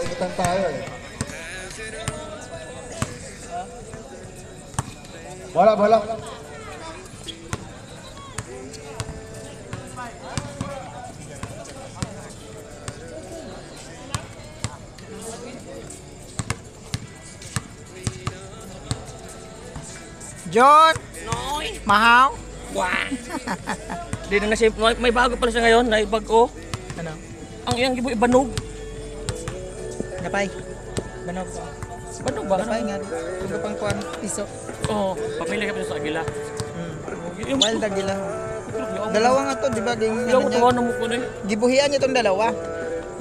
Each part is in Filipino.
paikutan tayo eh. Bola. John! Mahaw? Wah. Di na kasi may bago pala siya ngayon, na bago. Ano? Ang iyang gibo ibanog. Napay. Banog. Banog ba? Napay nga. Kung pang kuwan, piso. Oo, pamilya ka pa sa agila. Yung Wild agila. Dalawa nga to, di ba? yung tawa na mo ko na. Gibuhian niya tong dalawa.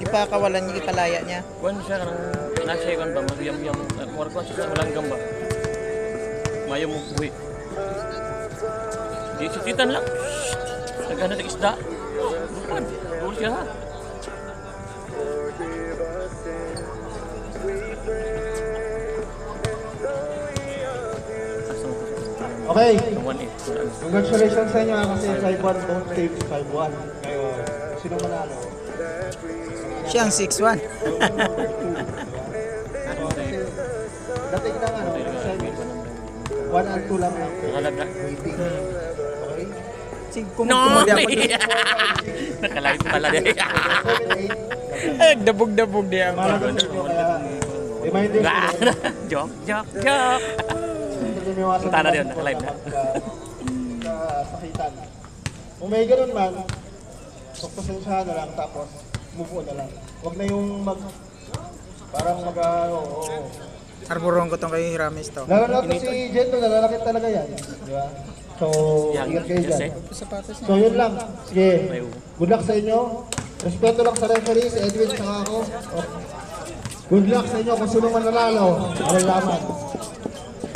Gipakawalan niya, gipalaya niya. Kuan siya kanang nasa kan ba, magyam-yam. Mura ko siya sa malanggam ba. Mayo mo buhi. Di sititan lang. Naghanap ng isda. Bukan. Dulu siya ha. Okay. 1-8. Congratulations sa inyo kasi 5-1 don't take 5-1. Kayo, sino manalo? Siyang 6-1. Dating ng ano, 1 and 2 lang ang Nakalaga. waiting. Okay? Sige, kumudi ako. Nakalaga pala din. 7-8. Dabog-dabog diya. Malagang nyo kaya reminder ko Joke. Punta na rin, naka-live na. Sakitan. Kung may ganun man, pagpasensyahan na lang tapos move on na lang. Huwag na yung parang Arborong ko tong kay Ramis to. lalo na to si Jento, nalalakit talaga yan. Di ba? So, ingat kayo dyan. Sapatos niya. So, yun lang. Sige, good luck sa inyo. Respeto lang sa referee, si Edwin saka ako. Oh. Good luck sa inyo kung sino man nanalo. Malalaman.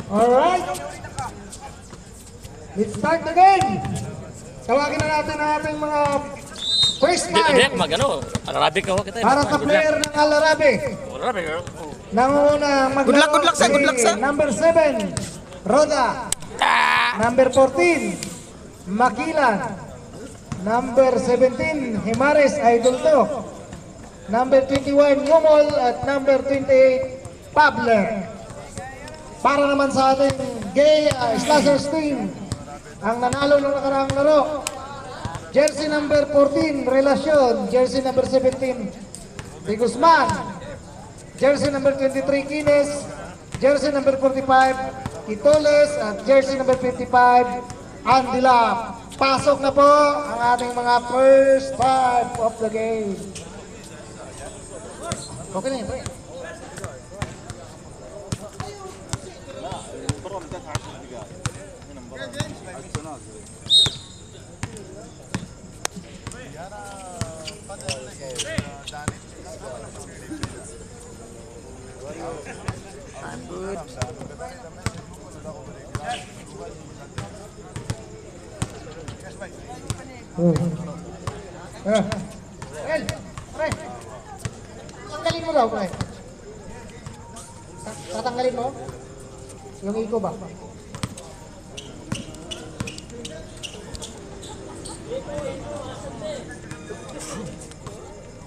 Alright. Let's start the game. Tawagin na natin ang ating mga first Hindi, five. mag-ano. Arabic ako kita. Para sa player ng Alarabe. Arabic girl. Nanguna maglaro Good luck sa. number 7, Roda. Number 14, Makilan. Number 17, Himares Idol to. Number 21, Ngumol. At number 28, Pabler. Para naman sa ating gay Slashers team, ang nanalo ng nakaraang laro, jersey number 14, Relasyon. Jersey number 17, De Guzman. Jersey number 23, Kines. Jersey number 45, Itoles. At jersey number 55, Andila. Pasok na po ang ating mga first five of the game. Okay na yun, pre. I'm good. El, pre. Tanggalin mo daw, pre. Tatanggalin mo? Yung iko ba?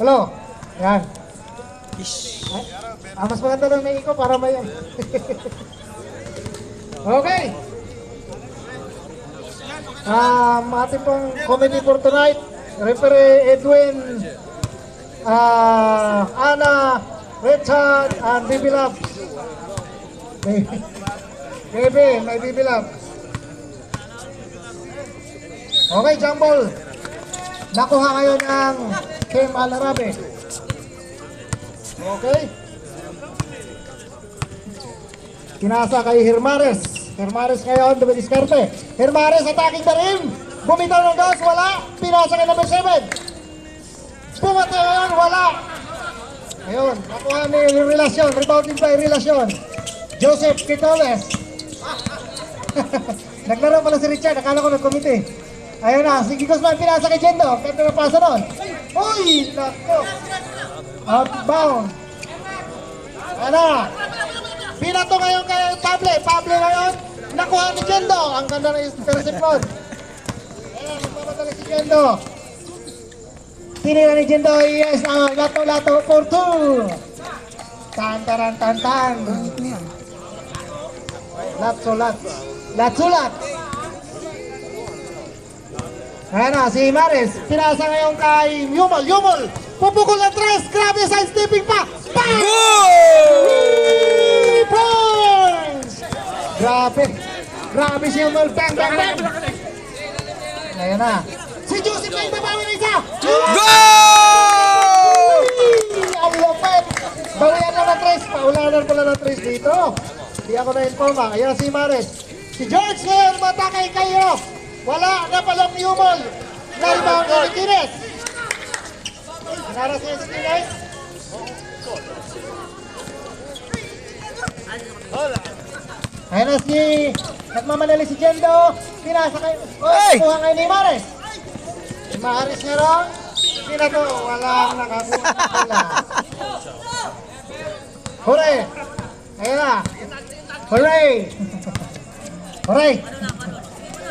Hello? Yan. Mas maganda daw may iko para may... Okay. Ating pong committee for tonight, Referee Edwin, Ana, Richard, and Bibi Labs. Baby, may Bibi Labs. Okay, Jambol. Nakuha kayo ng Team Alarabe. Okay. Kinasa kay Hermares. Hermares ngayon, dumidiskarte. Hermares attacking the rim. Bumitaw ng gas, wala. Pinasa kay number 7. Bumati ngayon, wala. Ayun, nakuha ni Relasyon. Rebounding by Relasyon. Joseph Quitoles. Naglaro pala si Richard. Akala ko nag-committee. Ayun na, si Guzman pinasa kay Jendo. Kaya na pasa nun. Uy, nako. Outbound. Ano? Pinato ngayon kay Pable. Pable ngayon, nakuha ni Jendo. Ang ganda ng intercept nun. Ayan, magpapadali si Jendo. Tinira ni Jendo, yes, lato-lato for 2. Taran tan tan. Lat. Latsulat. Ayan na, si Maris. Pinasa ngayon kay Yumol. Yumol! Pupukol ng 3. Grabe, side stepping pa. Bang! 3 points! Grabe si Yumol. Bang! Ayan na. Si Joseph na yung babawi ng isa. Ang lupit. Bawian na ng 3. Paulanan pala ng 3 dito. Hindi ako na-informa. Ayan si Maris. Si George ngayon matakay kayo. Wala na palang ni Yumol. Naribaw na ni Kines. Naras niya si Kines. Ayan na si nagmamanali si Jendo. Pinasa kayo. Kuha ngayon ni Maris. Si Maris nga ron. Sino to? Walang nakakuha na pala. Hooray! Ayan na. Hooray! Hooray!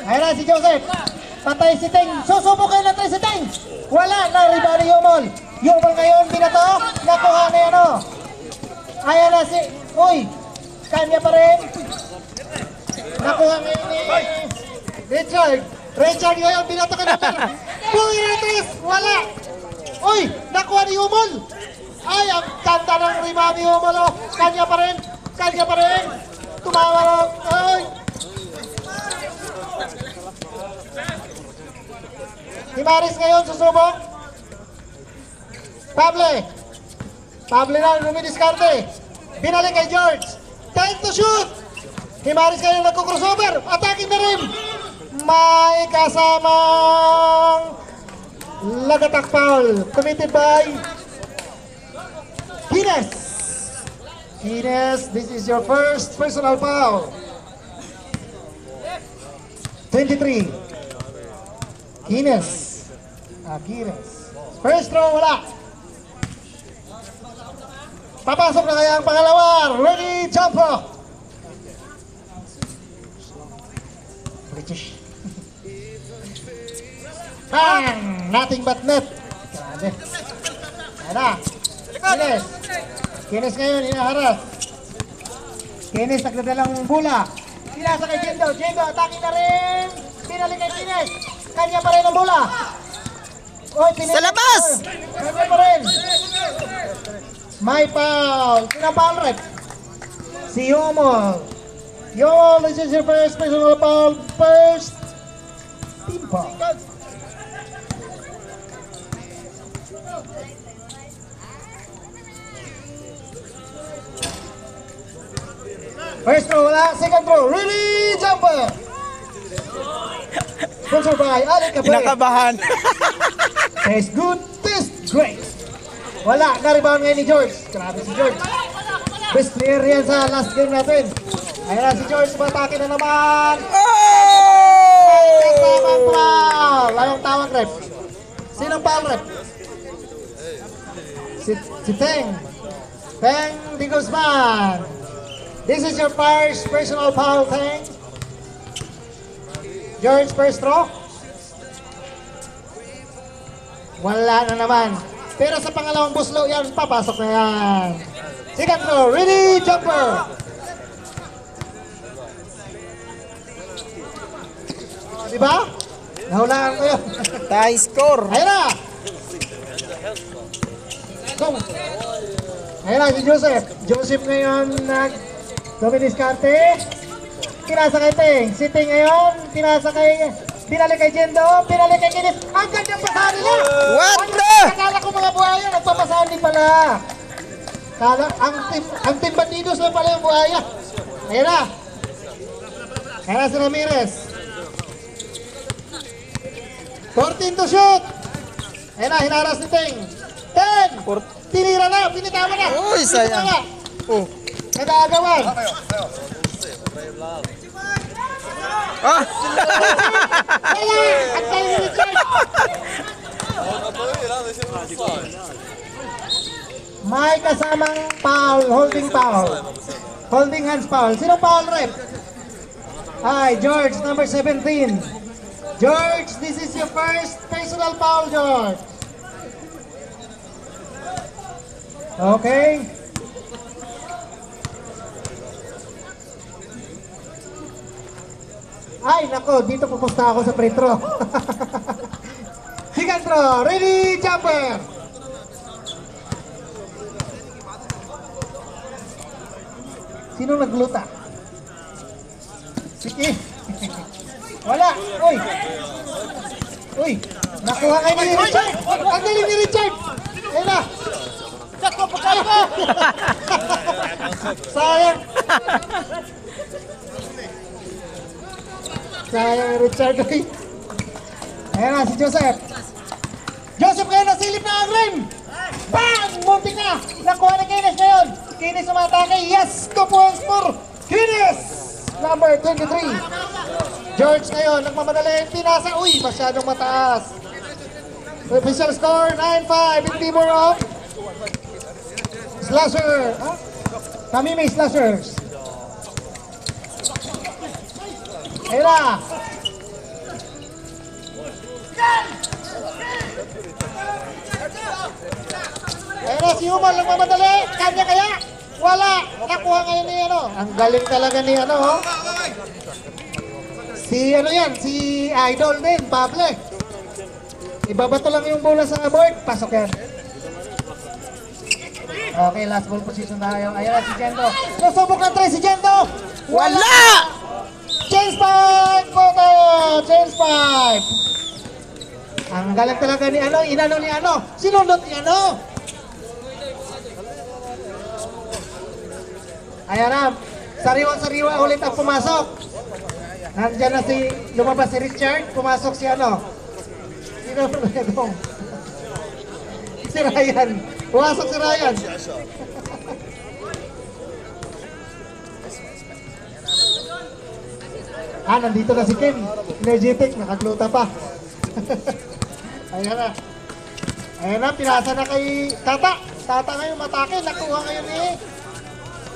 Ayan na si Joseph. Patay si Ting. Susubok kayo na tayo si Ting. Wala na riba ni Yumol. Yumol ngayon, binato. Nakuha na yan o. Ayan na si... Uy! Kanya pa rin. Nakuha ngayon ni... Richard. Richard ngayon, binato ka na pala. Buhay na tres. Wala. Uy! Nakuha ni Yumol. Ay, ang ganda ng riba ni Yumol o. Kanya pa rin. Kanya pa rin. Tumawa lang. Ay! Si Maris ngayon susubok. Pable na lumidiskarte. Binalik kay George. Time to shoot. Si Maris ngayon nagko-crossover. Attacking na rin. May kasamang lagatak foul. Committed by Kines. Kines, this is your first personal foul. 23. Kines. Kines. First throw, wala. Papasok na kaya ang pangalawa. Ready, jumper. British. Bang! Nothing but net. Grabe. Ayan na. Kines. Kines ngayon, hinaharap. Kines, nagdadalang bola. Pinasa kay Jendo. Jendo, attacking na rin. Pinalik kay Kines. Kanya pa rin ang bola. Oy, Sa labas! Kanya pa rin. May foul. Sinang foul rep? Si Yumol. Yumol, this is your first personal foul. First team foul. First throw, wala. Second throw, really jumper. Sponsored by Ali Cafe. Kinakabahan. Taste good, taste great. Wala, na-rebound ngayon ni George. Grabe si George. Best player yan sa last game natin. Ayan na si George, matake na naman. Kasamang foul. Anong tawag rep? Sinong foul rep? Si Teng. Teng Di Guzman. This is your first personal foul, Teng. George, first throw. Wala na naman. Pero sa pangalawang buslo, yan, papasok na yan. Second throw, ready, jumper. Diba? Nahulaan ko yun. Tie score. Ayun na. Go. Ayun na si Joseph. Joseph ngayon nag-domidiskarte. Pinasa kay Ting. Si Ting ngayon, pinalik kay Jendo, pinalik kay Kines. Ang gandang pasahan nila! What the? Akala ko mga buhaya, nagpapasahan din pala. Ang team Bandidos na pala yung buhaya. Ayun na. Ayun na si Ramirez. 14 to shoot. Ayun na, hinaras ni Ting. 10! Tinira na, pinitama na. Uy, sayang. Oh. Nagagawan. Ah! Wala! Ang tayo ni Richard. May kasamang foul, holding foul. Holding hands foul. Sino foul rep? Hi, George, number 17. George, this is your first personal foul, George. Okay. Ay, nako, dito pupusta ako sa free throw. Second throw, ready, jumper! Sino nagluta? Sige. Wala. Uy. Uy. Nakuha kayo ni Richard. Ang galing ni Richard. Ayun na. Sayang. Sayang Richard. Uy. Ayun na si Joseph. Joseph ngayon nasilip na ang rim. Bang! Muntik na. Nakuha ni Kines ngayon. Kines umatake. Yes! 2 points for Kines. Number 23. George ngayon, nagmamadali. Pinasa. Uy, masyadong mataas. Official score, 9-5 in favor of Slasher. Huh? Kami may slashers. Ayun na. Ayun na, si Human nagmamadali. Kanya kaya? Wala. Nakuha ngayon ni ano. Ang galing talaga ni ano. Oh. Si ano yan, si Idol din, Pable. Ibabato lang yung bola sa board, pasok yan. Okay, last ball position tayo. Ayan na si Gento. Nasubok ng 3 si Gento. Wala! Change 5! Photo! Change 5! Ang galing talaga ni ano, inano ni ano. Sinunod ni ano. Ayan na, sariwa-sariwa ulit ang pumasok. Nandiyan na si, lumabas si Richard, pumasok si ano. Sino na itong? Si Ryan. Pumasok si Ryan. Nandito na si Kim. Energetic, nakagluta pa. Ayan na. Ayan na, pinasa na kay Tata. Tata ngayon matake, nakuha ngayon ni...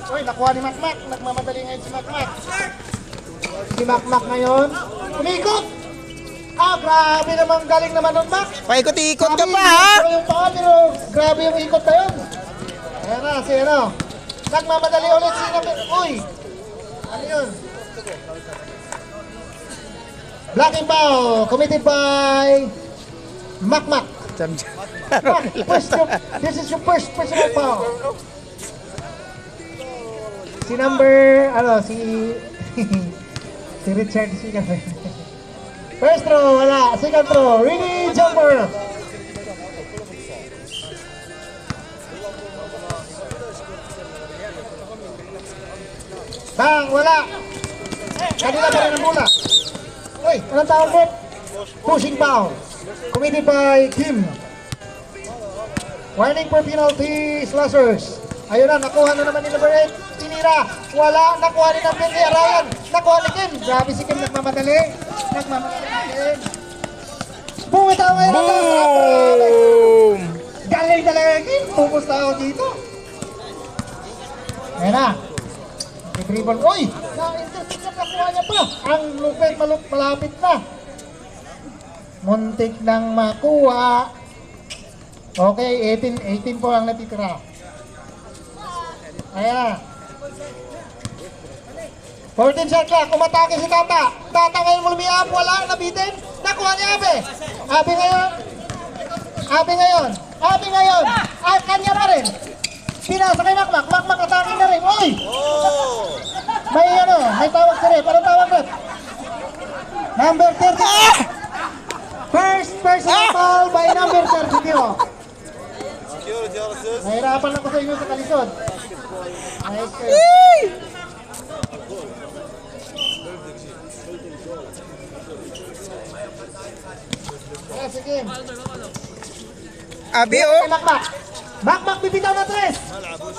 Uy, nakuha ni Makmak. Nagmamadali ngayon si Makmak. Si Makmak ngayon. Umikot! Grabe naman. Galing naman nun, Mac. Paikot-ikot ka Sabi, pa, ha? Yung paa, pero grabe yung ikot na yun. Ayan na, si ano. Nagmamadali ulit si Namin. Uy! Ano yun? Blocking foul. Committed by Makmak. Mac, this is your first personal foul. Si number, ano, si si Richard Sigan. First throw, wala. Second throw, ready, jumper. Bang, wala. Kanila pa rin ang bola. Uy, anong tawag mo? Pushing foul. Committed by Kim. Warning for penalty, Slashers. Ayun na, nakuha na naman ni number 8. Tinira, wala, nakuha ni number 10, Ryan. Nakuha ni Kim. Grabe si Kim, nagmamadali. Nagmamadali Kim. Boom, ito ang mayroon. Boom! Galing talaga Kim. Pumusta ako dito. Ayun na. Dribble. Uy! Na-intercept, nakuha niya pa. Ang lupit, malapit na. Muntik nang makuha. Okay, 18 po ang natitira. Ayan. 14 shot clock, umatake si Tata. Tata ngayon lumiap, wala, nabitin. Nakuha niya Abe. Abe ngayon. Abe ngayon. Abe ngayon. Kanya pa rin. Pinasa kay Makmak. Makmak atake na rin. Uy! May ano, may tawag si Rep. Anong tawag Rep? Number 30. First personal foul by number 32. Nahirapan ako sa inyo sa kalisod. Nice. Sige. Abi, oh. Makmak. Makmak bibitaw na 3.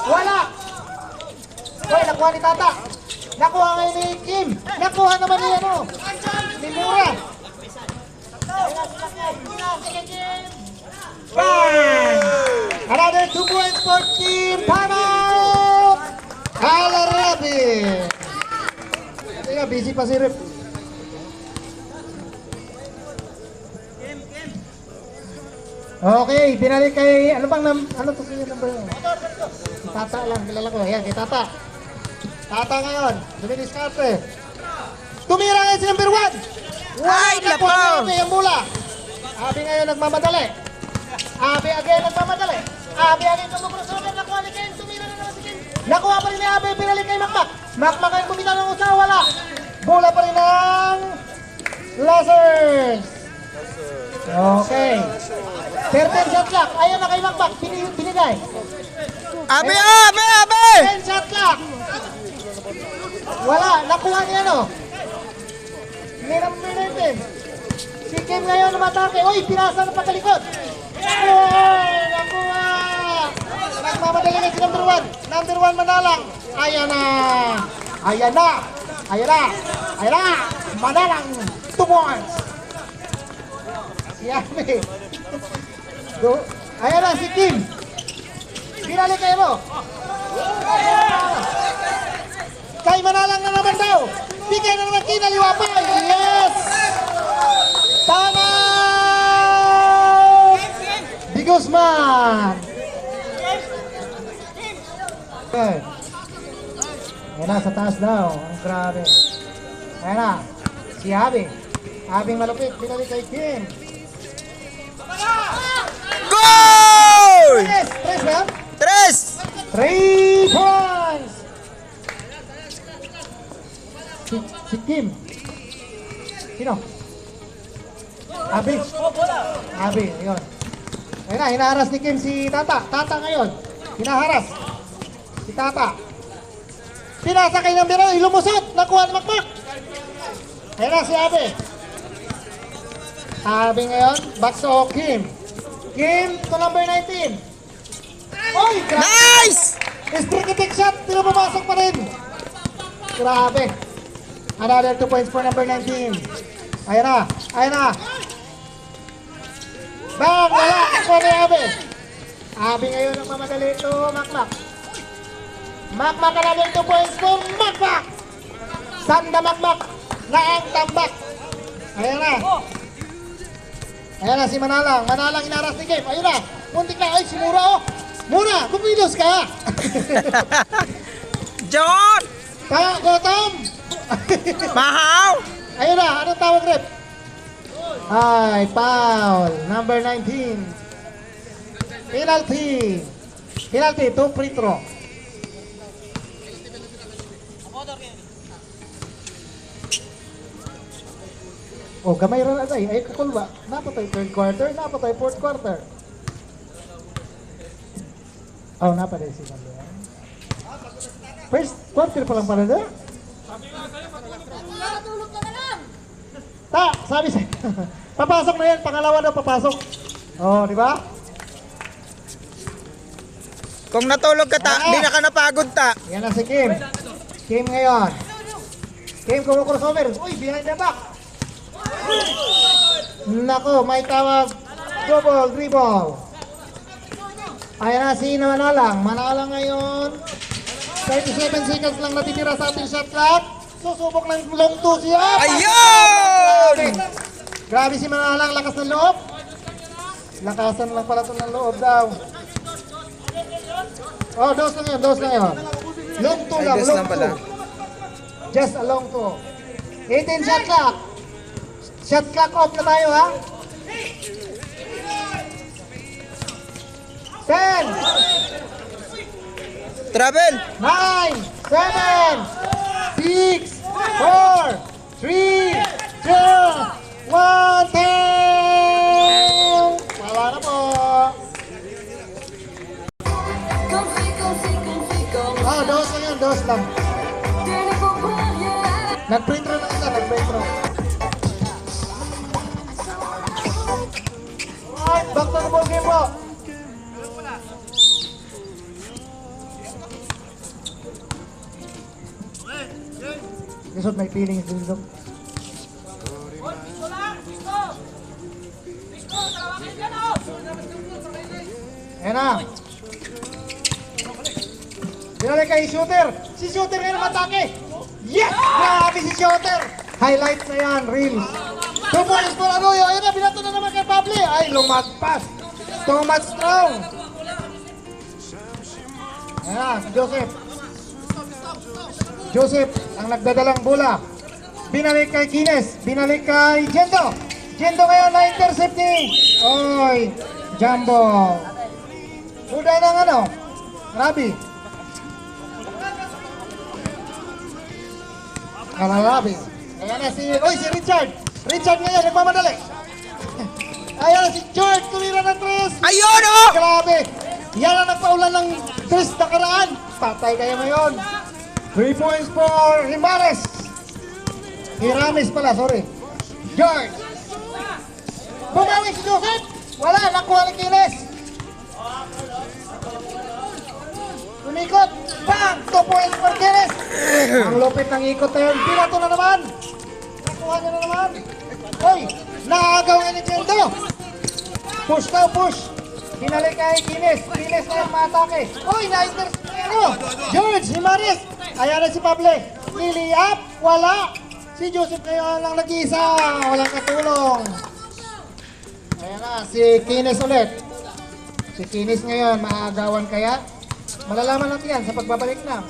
Wala. Uy, nakuha ni Tata. Nakuha ngayon ni Kim. Nakuha naman ni ano. Ni Mura. Bang! Another 2 points for Kim. Time out! Kalarabi. Teka, busy pa si Rip. Okay, binalik kay, ano to siya number yun? Tata lang, kilala ko. Yan, kay Tata. Tata ngayon, dumidiskarte. Tumira ngayon si number 1. Ay, nakuha nako. ni Abi ang bola. Abi ngayon nagmamadali. Abi again nagmamadali. Abi again kumukrossover. Nakuha ni Ken. Tumira na naman si Ken. Nakuha pa rin ni Abi. Pinalik kay Makmak. Makmak ngayon kumita ng usawa. Wala. Bola pa rin ng Lasers. Okay. 13 shot clock. Ayun na kay Makmak. Binigay. Abi, abi, abi! 10 shot clock. Wala. Nakuha niya no. Ni number 19. Si Kim ngayon umatake. Uy, pinasa na patalikod. Uy, nakuha. Nagmamadali na si number 1. Number 1 Manalang. Ayan na. Ayan na. Ayan na. Ayan na. Manalang. 2 points. Si Ami. Ayan na si Kim. Binalik kayo mo. Kay Manalang na naman daw. Bigay na naman kinaliwa pa. Yes! Tama! Di Guzman. Okay. Ayan na, sa taas daw. Ang grabe. Ayan na. Si Abi. Abing malupit. Binalik kay Kim. Goal! Yes! Tres ba yan? 3 3! points! Si Kim. Sino? Abi. Abi, yun. Ayun na, hinaharas ni Kim si Tata. Tata ngayon. Hinaharas. Si Tata. Pinasa kay ng biro, ilumusot. Nakuha ni Makmak. Ayun na si Abi. Abi ngayon, back to Kim. Kim to number 19. Oy, grabe. Nice! Strike kick shot, pero pumasok pa rin. Grabe. Another 2 points for number 19. Ayan na, ayan na. Bang, wala. Nakuha ni Abi. Abi ngayon ang mamadali ito, Makmak. Makmak, another 2 points for Makmak. Sanda Makmak na ang tambak. Ayan na. Ayan na si Manalang. Manalang inaras ni Game. Ayun na. Muntik na. Ay, si Mura oh. Mura, kumilos ka. John! Gutom. Mahaw! Ayun na. Anong tawag, Rep? Ay, foul. Number 19. Penalty. Penalty, 2 free throw. Oh, gamay rin na ay kakulba. Napatay 3rd quarter, napatay 4th quarter. Oh, napatay si Mando. First quarter pa lang pala doon. Sabi sa papasok na yan, pangalawa daw papasok. Oh, di ba? Kung natulog ka ta, di na ka napagod ta. Yan na si Kim. Kim ngayon. Kim crossover. Uy, behind the back. Nako, may tawag. Double dribble. Ayan na si Manalang. Manalang ngayon. 37 seconds lang natitira sa ating shot clock. Susubok ng long 2 siya. Ayun! Grabe si Manalang. Lakas ng loob. Lakasan lang pala ito ng loob daw. Oh, dos lang yun. Dos lang yun. Long 2 lang. Ay, dos Long lang pala. 2. Just a long 2. 18 shot clock. Shot clock off na tayo, ha? 10, Travel! 9, 7, 6, 4, 3, 2, 1, 10! Wala na po. Ah, dos lang yun, dos lang. Nag-free throw na isa, nag-free throw. Alright, back to the ball game po. Gusto may feeling dito. Ayan na. Dinalik kay shooter. Si shooter ngayon matake. Yes! Grabe si shooter. Highlights na yan, reels. 2 points for Arroyo. Ayun na, binato na naman kay Pablo. Ay, lumagpas. Too much strong. Ayan na, si Joseph. Joseph, ang nagdadalang bola. Binalik kay Kines. Binalik kay Jendo. Jendo ngayon na-intercept ni Oy, Jumbo. Uday ng ano? Rabi. Rabi. Ayan na si, oy, si Richard. Richard ngayon, nagmamadali. Ayan si George, tumira ng 3. Ayun oh! Grabe. Yan ang nagpaulan ng 3 nakaraan. Patay kayo ngayon. 3 points for Himares. Hirames pala, sorry. George. Bumawi si Joseph. Wala, nakuha ni Kines. Tumikot. Bang! 2 points for Kines. Ang lupit ng ikot na yun. Pinato na naman. Nakuha niya na naman. Hoy, naagaw nga ni Jendo. Push daw, push. Binalik kay Kines. Kines na yung matake. Hoy, na-intercept ano? George, Himares. Ayan na si Pable. Niliap, wala. Si Joseph ngayon lang nag-isa. Walang katulong. Ayan na, si Kines ulit. Si Kines ngayon, maagawan kaya? Malalaman natin yan sa pagbabalik na.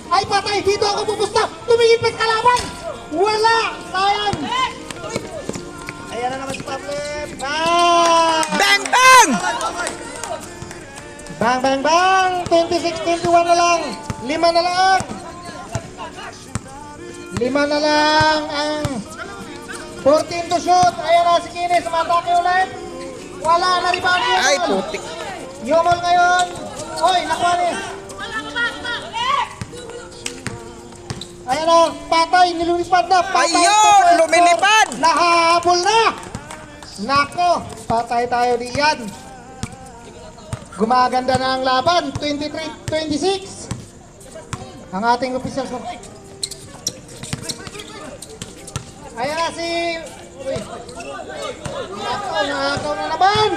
Ay, patay! Dito ako pupusta! Tumingin pa sa kalaban! Wala! Sayang! Ayan na naman si Pable. Bang! Bang bang! Bang, bang, bang! 26-21 na lang. 5 na lang. 5 na lang ang 14 to shoot. Ayan na si Kines. Sumatake ulit. Wala na rebound yun. Ay, putik. Yumol ngayon. Oy, nakuha ni. Ayan na, patay. Nilulipad na. Patay. Ayun, lumilipad. Nahabol na. Nako, patay tayo diyan. Gumaganda na ang laban, 23-26. Ang ating official score. Ayan na si... Uy. Nakakaw na naman.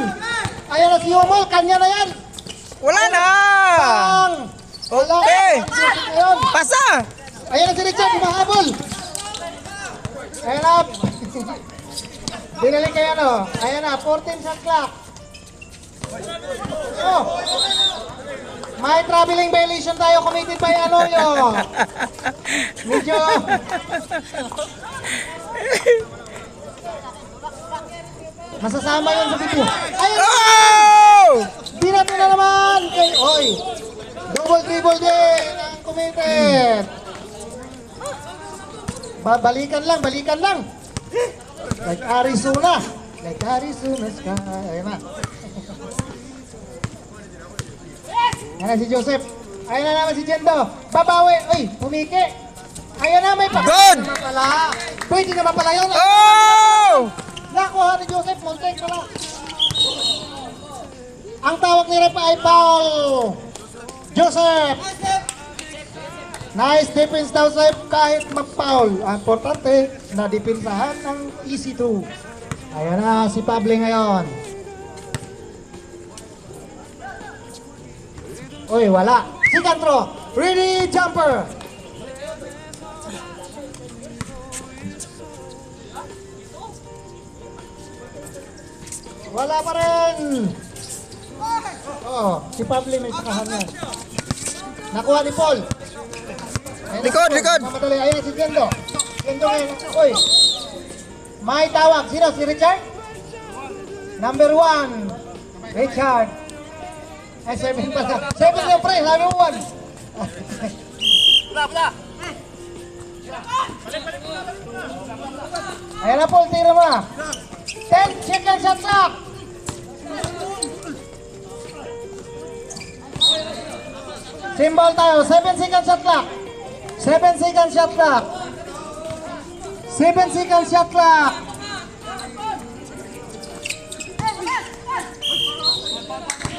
Ayan na si Yumol, kanya na yan. Wala na! Bang! Wala. Okay. Ayun. Pasa! Ayan na si Richard, humahabol. Ayan na. Binalik kay ano. Ayan na, 14 shot clock. Oh. May traveling violation tayo committed by Anoyo. Medyo masasama yun sa video. Ayun! Oh! Binato na naman kay Oy. Double dribble din ang committed. Balikan lang, balikan lang. Like Arizona. Like Arizona sky. Ayun na. Ayan na si Joseph. Ayan na naman si Jendo. Babawi. Uy, pumiki. Ayan na, may Good! naman pala. Pwede naman pala yun. Oh! Nakuha ni Joseph. Montek pala. Ang tawag ni Rep ay foul. Joseph. Nice defense daw sa'yo kahit mag-foul. Ang importante, na-depensahan ng EC2. Ayan na si Pable ngayon. Uy, wala. Si Cantro. Ready, jumper. Wala pa rin. Oo, si Pable may sakahan yan. Nakuha ni Paul. Ayun Likod, na si Paul. likod. Mamadali. Ayun si Jendo. Jendo ngayon. Uy. May tawag. Sino? Si Richard? Number 1. Richard. Ay, 7 pala. 7 yung pre. Sabi mo 1. Ayan na Paul. Tira mo na. 10 second shot clock. Symbol tayo. 7 second shot clock. 7 second shot clock. 7 second shot clock.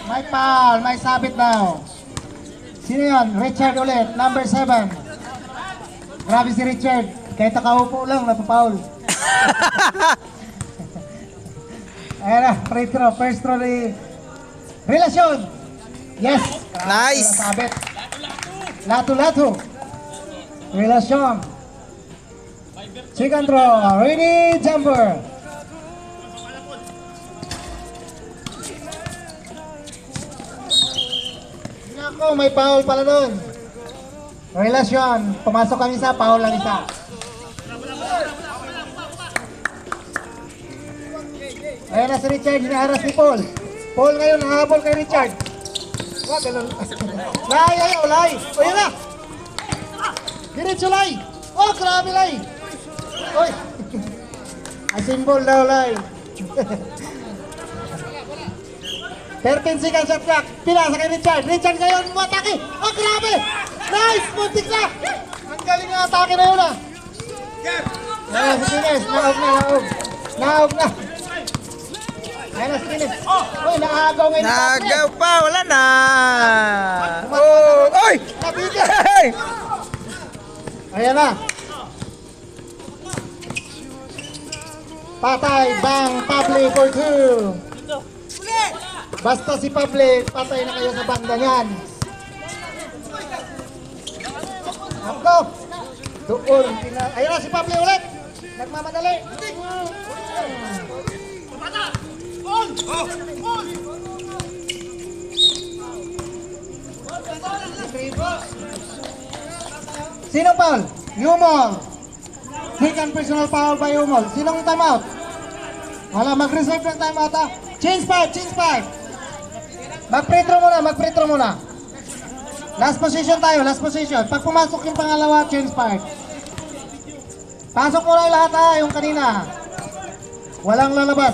May foul. May sabit daw. Sino yun? Richard ulit. Number 7. Grabe si Richard. Kahit nakaupo lang, napapaul. Ayan na. Free throw. First throw ni Relasyon. Yes. Nice. Sabit. Lato-lato. Relasyon. Second throw. Ready, jumper. Nako, may foul pala doon. Relasyon. Pumasok kami sa foul lang isa. Ayan na si Richard, hinaharas ni Paul. Paul ngayon, nahabol kay Richard. Wag, ganun. Lay, ayaw, lay. O, yan na. Diretso, lay. Oh, grabe, lay. Oy. Asimbol daw, lay. 13 seconds shot clock. Pinasa kay Richard. Richard ngayon, matake. Oh, grabe. Nice, muntik na. Ang galing na atake na yun, ah. Ayan, si Tines. Naog na. Ayan na si Tines. Uy, naagaw ngayon. Nagaw pa, wala na. Oh, oy! Nabigyan. Hey! Ayan na. Patay, bang, Pable for 2. Basta si Pable, patay na kayo sa banda niyan. Ako. Doon. Ayan na si Pable ulit. Nagmamadali. Sino foul? Yumol. Second personal foul by Yumol. Sinong timeout? Wala, mag-reserve ng timeout ha. Change 5. Mag-free throw muna. Last position tayo, last position. Pag pumasok yung pangalawa, change 5. Pasok mo lang lahat ha, yung kanina. Walang lalabas.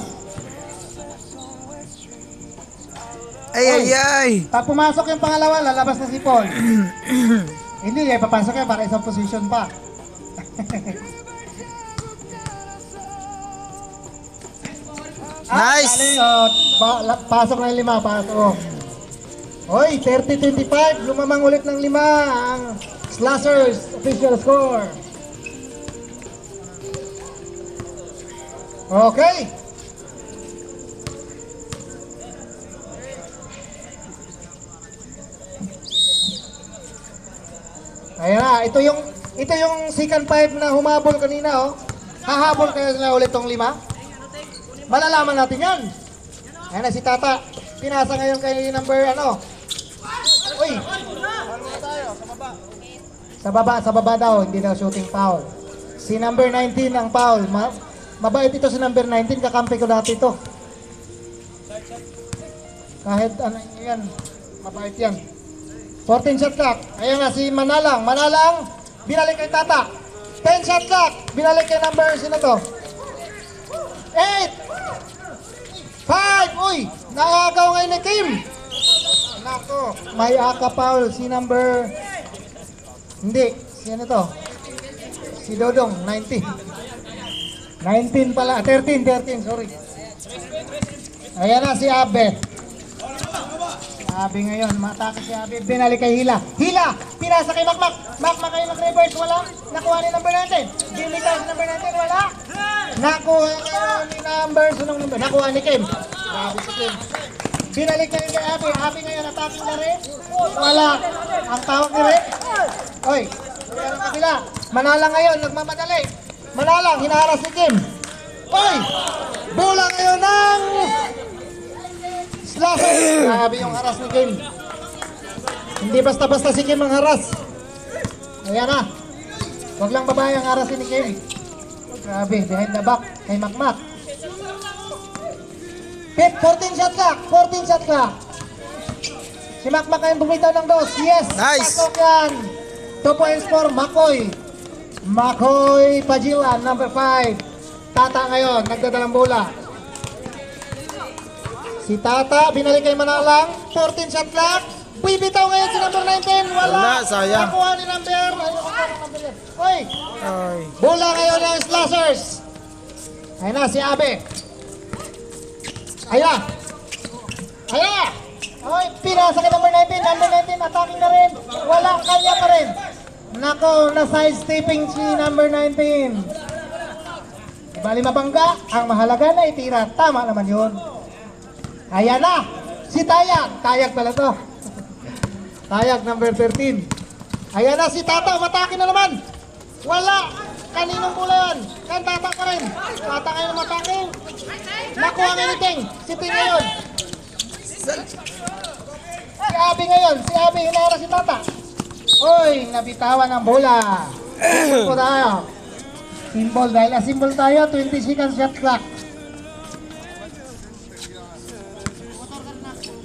Ay. Pag pumasok yung pangalawa, lalabas na si Paul. Hindi, papasok yan para isang position pa. Nice. Pasok na yung 5, pasok. Hoy, 30-25, lumamang ulit ng 5 ang Slashers official score. Okay. Ayan na, ito yung second 5 na humabol kanina, oh. Hahabol kayo na ulit tong 5. Malalaman natin yan. Ayan na si Tata. Pinasa ngayon kay number Uy. Sa baba daw, hindi daw shooting foul. Si number 19 ang foul. Mabait ito si number 19, kakampi ko dati ito. Kahit yan, mabait yan. 14 shot clock. Ayan na si Manalang. Binalik kay Tata. 10 shot clock. Binalik kay number, sino to? 8! 5! Uy! Nakagaw ngayon ni Kim! Nako, may aka foul si number... Hindi, sino to? Si Dodong, 19. 19 pala, 13, sorry. Ayan na si Abe. Abe ngayon, matake si Abe. Binalik kay Hila. Pinasa kay Makmak. Makmak kayo mag-reverse, wala. Nakuha ni number 19. Binigay si number 19, wala. Nakuha kayo ni number, sunong number. Nakuha ni Kim. Grabe si Kim. Binalik kayo kay Abe. Abe ngayon, attacking na rin. Wala. Ang tawag ni Rick. Oy, ang kabila. Manalang ngayon, nagmamadali. Manalang, hinaharas si Kim. Oy! Bola ngayon ng... Slasher! Grabe yung haras ni Kim. Hindi basta-basta si Kim ang haras. Ayan na. Huwag lang babae ang haras ni Kim. Grabe, behind the back kay Makmak. 14 shot clock. Si Makmak ay bumitaw ng dos. Yes! Nice! Pasok yan. 2 points for Makoy Pajilan, number 5. Tata ngayon, nagdadalang bola. Si Tata, binalik kay Manalang. 14 shot clock. Bibitaw ngayon si number 19. Wala, sayang. Nakuha ni number. Oy! Bola ngayon ng Slashers. Ayun na, si Abe. Ayun na. Oy, pinasa kay number 19. Number 19, attacking na rin. Wala, kanya pa rin. Nako, na-side-stepping si number 19. Bali mabangga, ang mahalaga na itira. Tama naman yun. Ayan na, si Tayag. Tayag pala to. Tayag, number 13. Ayan na, si Tata, matake na naman. Wala, kaninong bola yan? Kan Tata pa rin. Tata ngayon matake. Nakuha ng anything. Si Ting ngayon. Si Abi ngayon. Si Abi, hinara si Tata. Oy, nabitawan ng bola. Ito tayo. Symbol, dahil asimbol tayo, 20 seconds shot clock.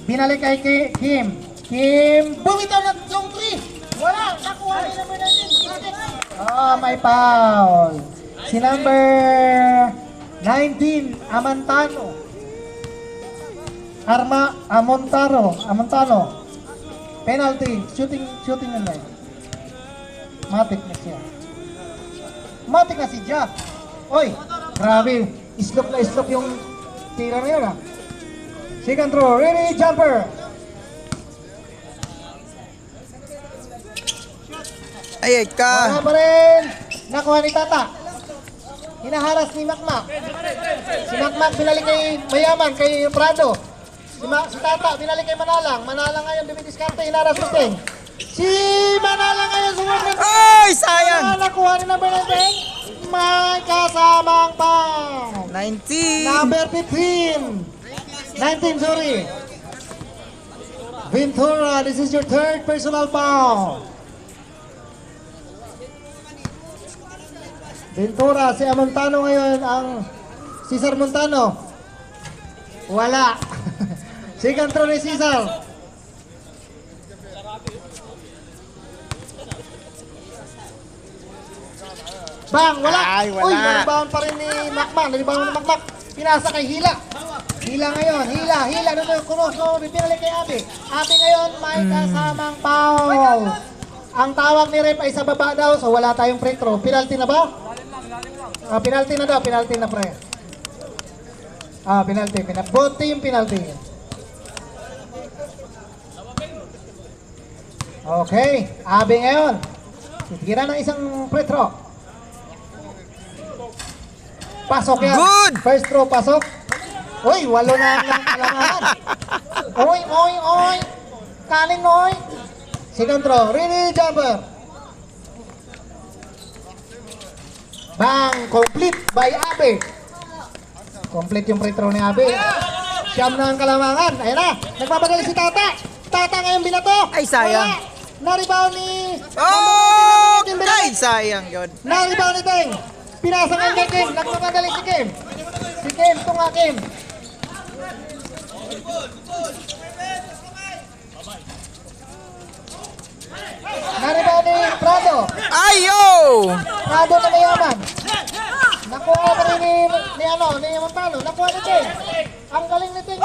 Binalik kay Kim. Kim, bumitaw na long 3. Wala, nakuha ni number 19. May foul. Si number 19, Amantano. Amontano. Penalty, shooting na line. Matik na siya. Matik na si Jack. Oy, grabe. Islop na islop yung tira na yun ah. Second throw, ready, jumper. Ay, Wala pa rin. Nakuha ni Tata. Hinaharas ni Makmak. Si Makmak binalik kay Mayaman, kay Prado. Si Tata binalik kay Manalang. Manalang ngayon dumidiskarte, hinaharas ni Teng. Si Manalang ngayon sumubok. Ay, sayang! Nakuha ni number 19. May kasamang pa. 19! Number 15. 19, sorry. Ventura, this is your third personal foul. Ventura, si Amontano ngayon ang Cesar Montano. Wala. Second throw ni Cesar. Bang, wala. Ay, wala. Uy, naribawan pa rin ni Makmak. Naribawan ni Makmak. Pinasa kay Hila. Hila ngayon. Hila. Doon yung kunos. Pinalik kay Abi. Abi ngayon may kasamang foul. Ang tawag ni ref ay sa baba daw. So wala tayong free throw. Penalty na ba? Penalty na daw. Penalty na pre. Penalty. Both team penalty. Okay. Abi ngayon. Titira ng isang free throw. Pasok yan. Good! First throw, pasok. Uy, 8 na lang kailangan. Oy. Kanin, oy. Second throw, ready, jumper. Bang, complete by Abe. Complete yung free throw ni Abe. Siyam na ang kalamangan. Ayan na, nagpapadali si Tata. Tata ngayon binato. Ay, sayang. Wala. Naribaw ni... Okay, sayang yun. Naribaw ni Teng. Pinasa nga kay Kim. Nagpapadali si Kim. Si Kim, ito nga Kim. Naribaw ni Prado. Ayo! Prado na Mayaman. Nakuha pa rin ni Montano. Nakuha ni Teng. Ang galing ni Teng.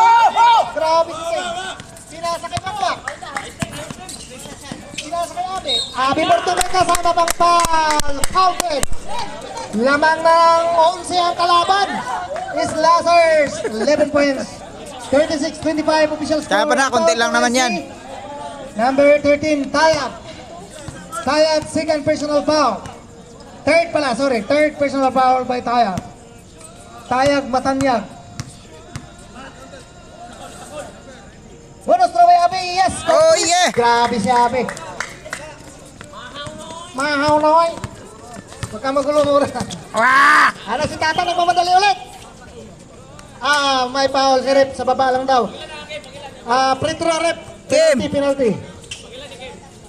Grabe si Teng. Pinasa kay Makmak. Pinasa kay Abi. Abi Bertumay kasama pang foul. Counted. Lamang ng 11 ang kalaban. Is Lazarus. 11 points. 36-25 official score. Kaya pa na, konti lang naman yan. Number 13, Tayab. Tayab, second personal foul. Third personal foul by Tayab. Tayab Matanyag. Bonus throw by Abi, yes! Oh, yeah! Grabe si Abi. Mahaw na oy. Huwag ka magulo mura. Ano si Tata, nagmamadali ulit. May foul si Rep, sa baba lang daw. Free throw Rep. Kim. Penalty.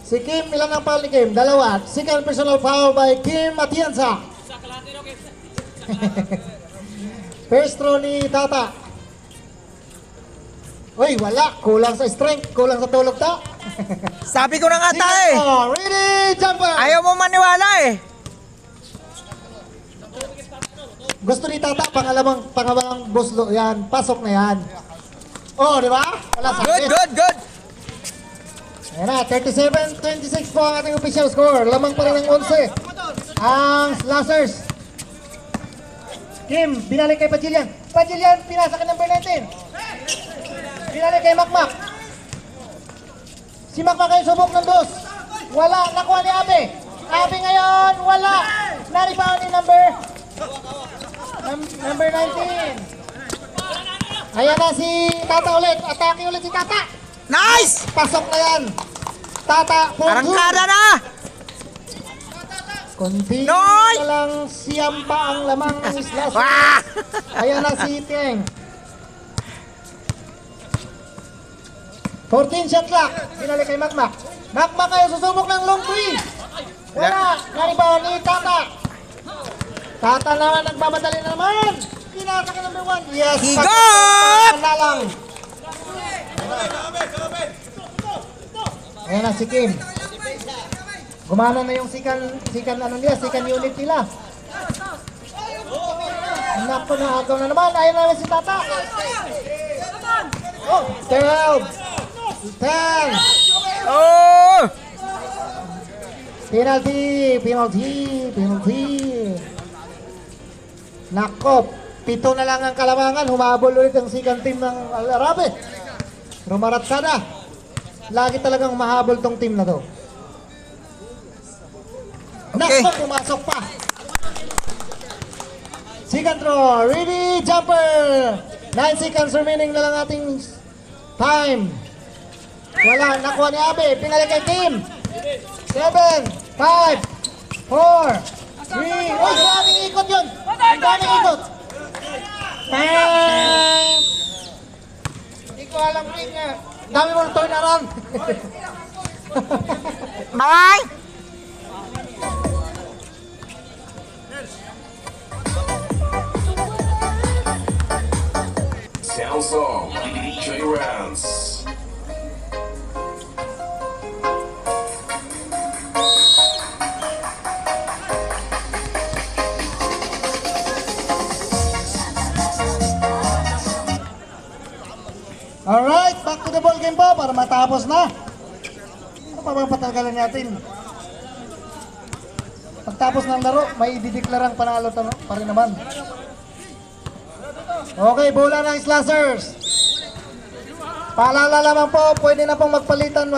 Si Kim, ilan ang foul ni Kim? 2. Second personal foul by Kim Atienza. First throw ni Tata. Uy, wala. Kulang sa strength. Kulang sa tulog ta. Sabi ko na nga ta eh. Ready, jumper. Ayaw mo maniwala eh. Gusto ni Tata, pangalawang buslo. Yan, pasok na yan. Oh, di ba? Wala sa Good. Ayan na, 37-26 po ang ating official score. Lamang pa rin ng 11. Ang Slashers. Kim, binalik kay Pajilian. Pajilian, pinasa ka number 19. Binalik kay Makmak. Si Makmak ay subok ng dos. Wala, nakuha ni Abe. Abe ngayon, wala. Naribaw ni number 19. Ayan na si Tata ulit. Atake ulit si Tata. Nice! Pasok na yan. Tata, Arangkada na! Kunti Noy! na lang siyam pa ang lamang ng slash. Ayan na si Tieng. 14 shot clock. Pinalik kay Makmak. Makmak kayo susubok ng long 3. Wala. Naribaw ni Tata. Tata naman nagmamadali na naman. Pinasa ka number 1. Yes. Higot! Na lang. Ayan na si Kim. Gumana na yung sikan ano nila, sikan unit nila. Naku, naagaw na naman. Ayan na si Tata. 12. 10. Oh! Penalty. Nako, 7 na lang ang kalamangan. Humabol ulit ang sikan team ng Al-Arabe. Rumaratsada. Lagi talagang mahabol tong team na to. Okay. Nako, pumasok pa. Second throw, ready, jumper. 9 seconds remaining na lang ating time. Wala, nakuha ni Abe. Pinalik kay Kim. 7, 5, 4, 3. Uy, daming ikot yun. Daming ikot. Hindi ko alam rin nga. Dami mo na turn around. Bye! Sound Song, DJ Rounds. Alright, back to the ball game po para matapos na. Ano pa bang patagalan natin? Pagtapos ng laro, may idideklarang panalo pa rin naman. Okay, bola ng Slashers. Paalala naman po, pwede na pong magpalitan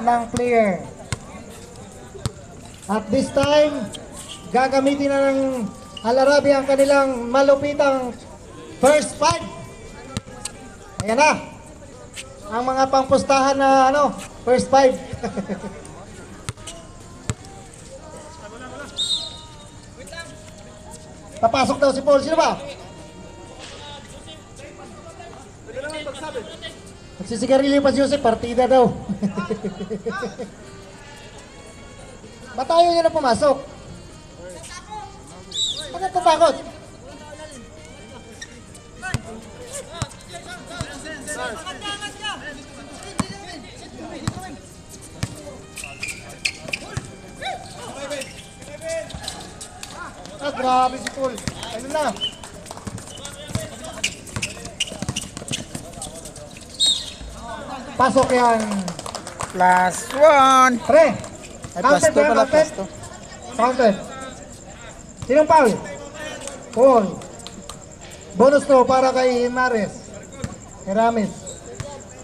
ng player. At this time, gagamitin na ng Al-Arabe ang kanilang malupitang first five. Ayan na. Ang mga pangpustahan na first five. Papasok daw si Paul. Sino ba? Nagsisigarilyo pa si Jose. Partida daw. Ba't ayaw niya na pumasok? Ano tatakot? Grabe si Paul. Ano na? Pasok yan. Plus 1. Pre. Ay, plus 2 pala, plus 2. Counted. Sinong foul? Paul. Bonus to para kay Mares. Heramis.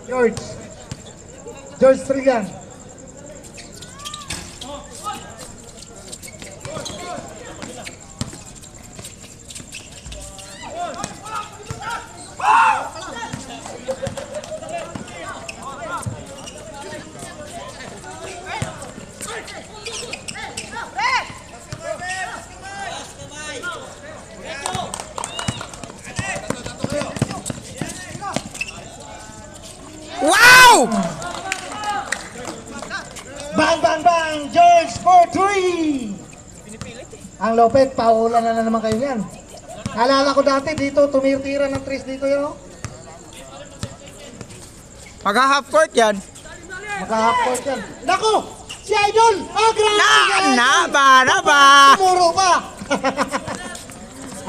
George Trigan. Wow! Bang, bang, bang! George for 3! Ang Lopet, paulan na naman kayo yan. Alala ko dati dito, tumitira ng trees dito yun. Magha-half court yan. Maka-half court yan. Naku! Si Idol! Oh, grabe! Na ba? Tumuro pa!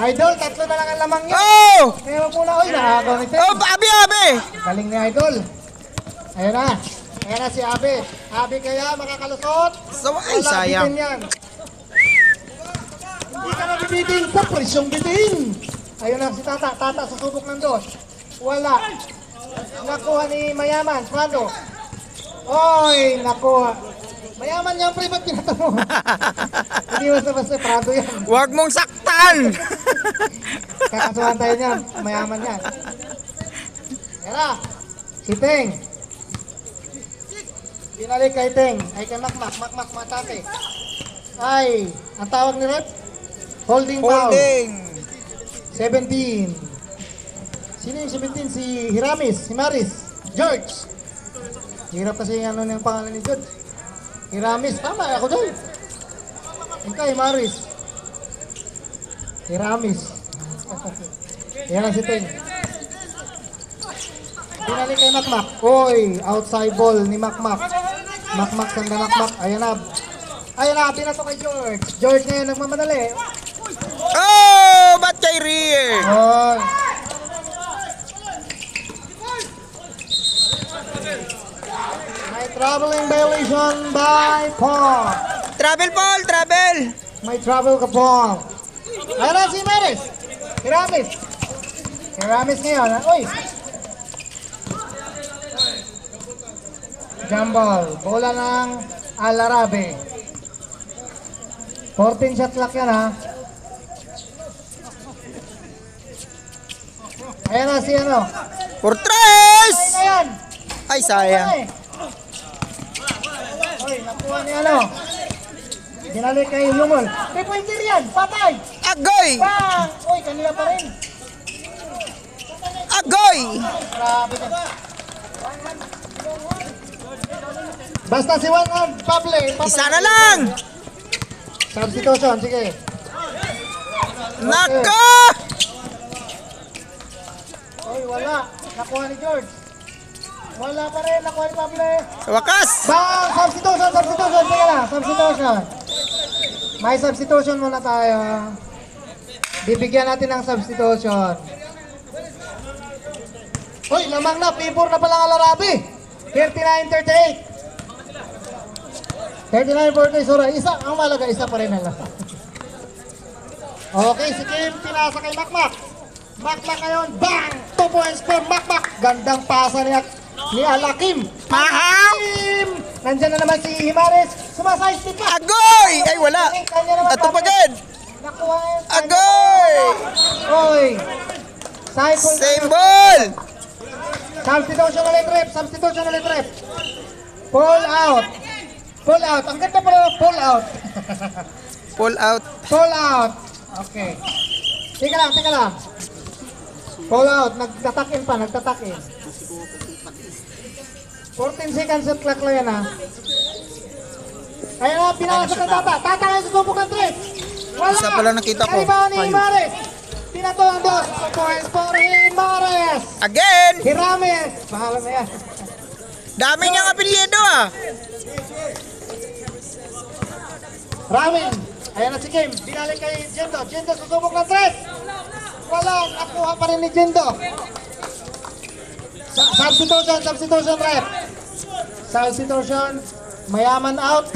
Idol, 3 na lang ang lamang niya. Oh! Kaya mo muna, oy, nakakaw ni Ted. Oh, Abi! Galing ni Idol. Ayan na. Ayan na si Abe. Abe kaya makakalusot. So, ay, sayang. Bitin yan. Hindi ka na bibitin sa presyong bitin. Ayun na si Tata. Tata susubok ng dos. Wala. Nakuha ni Mayaman. Prado. Oy, nakuha. Mayaman yan, pre. Ba't pinatamo? Hindi basta Prado yan. Huwag mong saktan! Kakasuhan tayo niyan. Mayaman yan. Ayan na. Si Teng. Pinalik kay Teng. Ay kay Makmak. Makmak matake. Ay, ang tawag ni Rep? Holding foul. Holding! 17. Sino yung 17? Si Hiramis. Si Maris. George. Hirap kasi yung yung pangalan ni George. Hiramis. Tama ako doon. Yung kay Maris. Hiramis. Yan ang si Teng. Pinalik kay Makmak. Uy, outside ball ni Makmak. Makmak sanda Makmak. Ayan na. Ayan na, binato kay George. George ngayon nagmamadali. Oh! Ba't kay rear? Oy. May traveling violation by Paul. Travel, Paul! Travel! May travel ka Paul. Ayan na si Maris. Hiramis. Hiramis ngayon. Uy. Jambal. Bola ng Alarabe. 14 shot clock yan ha. Ayan na si ano. For tres! Ay na yan. Ay, sayang. Uy, nakuha ni ano. Ginalik kay Lumol. May pointer yan. Patay. Agoy! Bang! Uy, kanila pa rin. Agoy! Grabe na. Basta si Juan Pable. Isa na lang! Substitution, sige. Nako! Uy, wala. Nakuha ni George. Wala pa rin. Nakuha ni Pable. Sa wakas! Bang! Substitution, substitution. Sige na, substitution. May substitution muna tayo. Bibigyan natin ng substitution. Uy, lamang na. Favor na palang Alarabi. 39-38. 39-40. Sorry, isa. Ang malaga, isa pa rin na lang. Okay, si Kim. Pinasa kay Makmak. Makmak ngayon. Bang! 2 points for Makmak. Gandang pasa ni Alakim. Maham! Nandyan na naman si Himares. Sumasayos pa. Agoy! Ay, wala! Kanya naman, Ato pagad! Nakuha yun. Agoy! Oy! Cycle. Same ball! Substitution ulit rep. Substitution ulit rep. Pull out. Pull out. Ang ganda pala. Pull out. Pull out. Pull out. Okay. Tika lang, tika lang. Pull out. Nagtatakin pa, nagtatakin. 14 seconds at clock lang yan ha. Ayan na, pinasok na Tata. Tata ngayon susubok ng 3. Wala. Isa pala nakita ko. Kaibahan ni Ayun. Himares. Pinato ang 2 points for Himares. Again! Hirames. Bahala na yan. Dami niyang apelyido ah! Ramin. Ayan na si Kim. Binalik kay Jendo. Jendo susubok ng 3. Wala. Nakuha pa rin ni Jendo. Substitution. Substitution rep. Substitution. Mayaman out.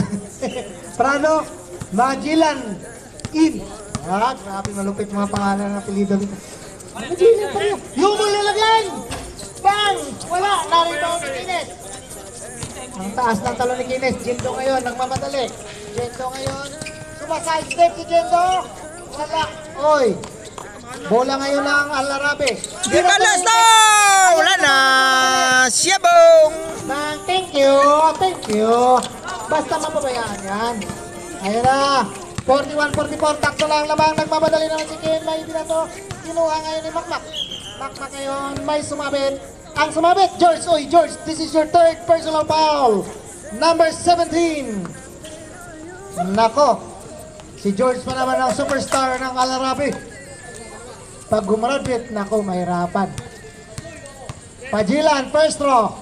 Prado. Magellan. In. Ah, grabe malupit mga pangalan ng apelido dito. Magellan pa rin. Yumul nilagyan. Bang! Wala. Narito ni Kines. Ang taas ng talo ni Kines. Jendo ngayon. Nagmamadali. Jendo ngayon. Sumaside step si Jendo. Wala. Oy. Bola ngayon ng Alarabe. Di balas na! Wala na! Siyabong! Bang, thank you. Thank you. Basta mapabayaan yan. Ayun na. 41-44. Takto lang lamang. Nagmamadali naman si Ken. May binato. Kinuha ngayon ni Makmak. Makmak ngayon. May sumabit. Ang sumabit. George. Oy, George. This is your third personal foul. Number 17. Nako. Si George pa naman ang superstar ng Alarabe. Pag gumraduate, nako, mahirapan. Pajilan, first throw.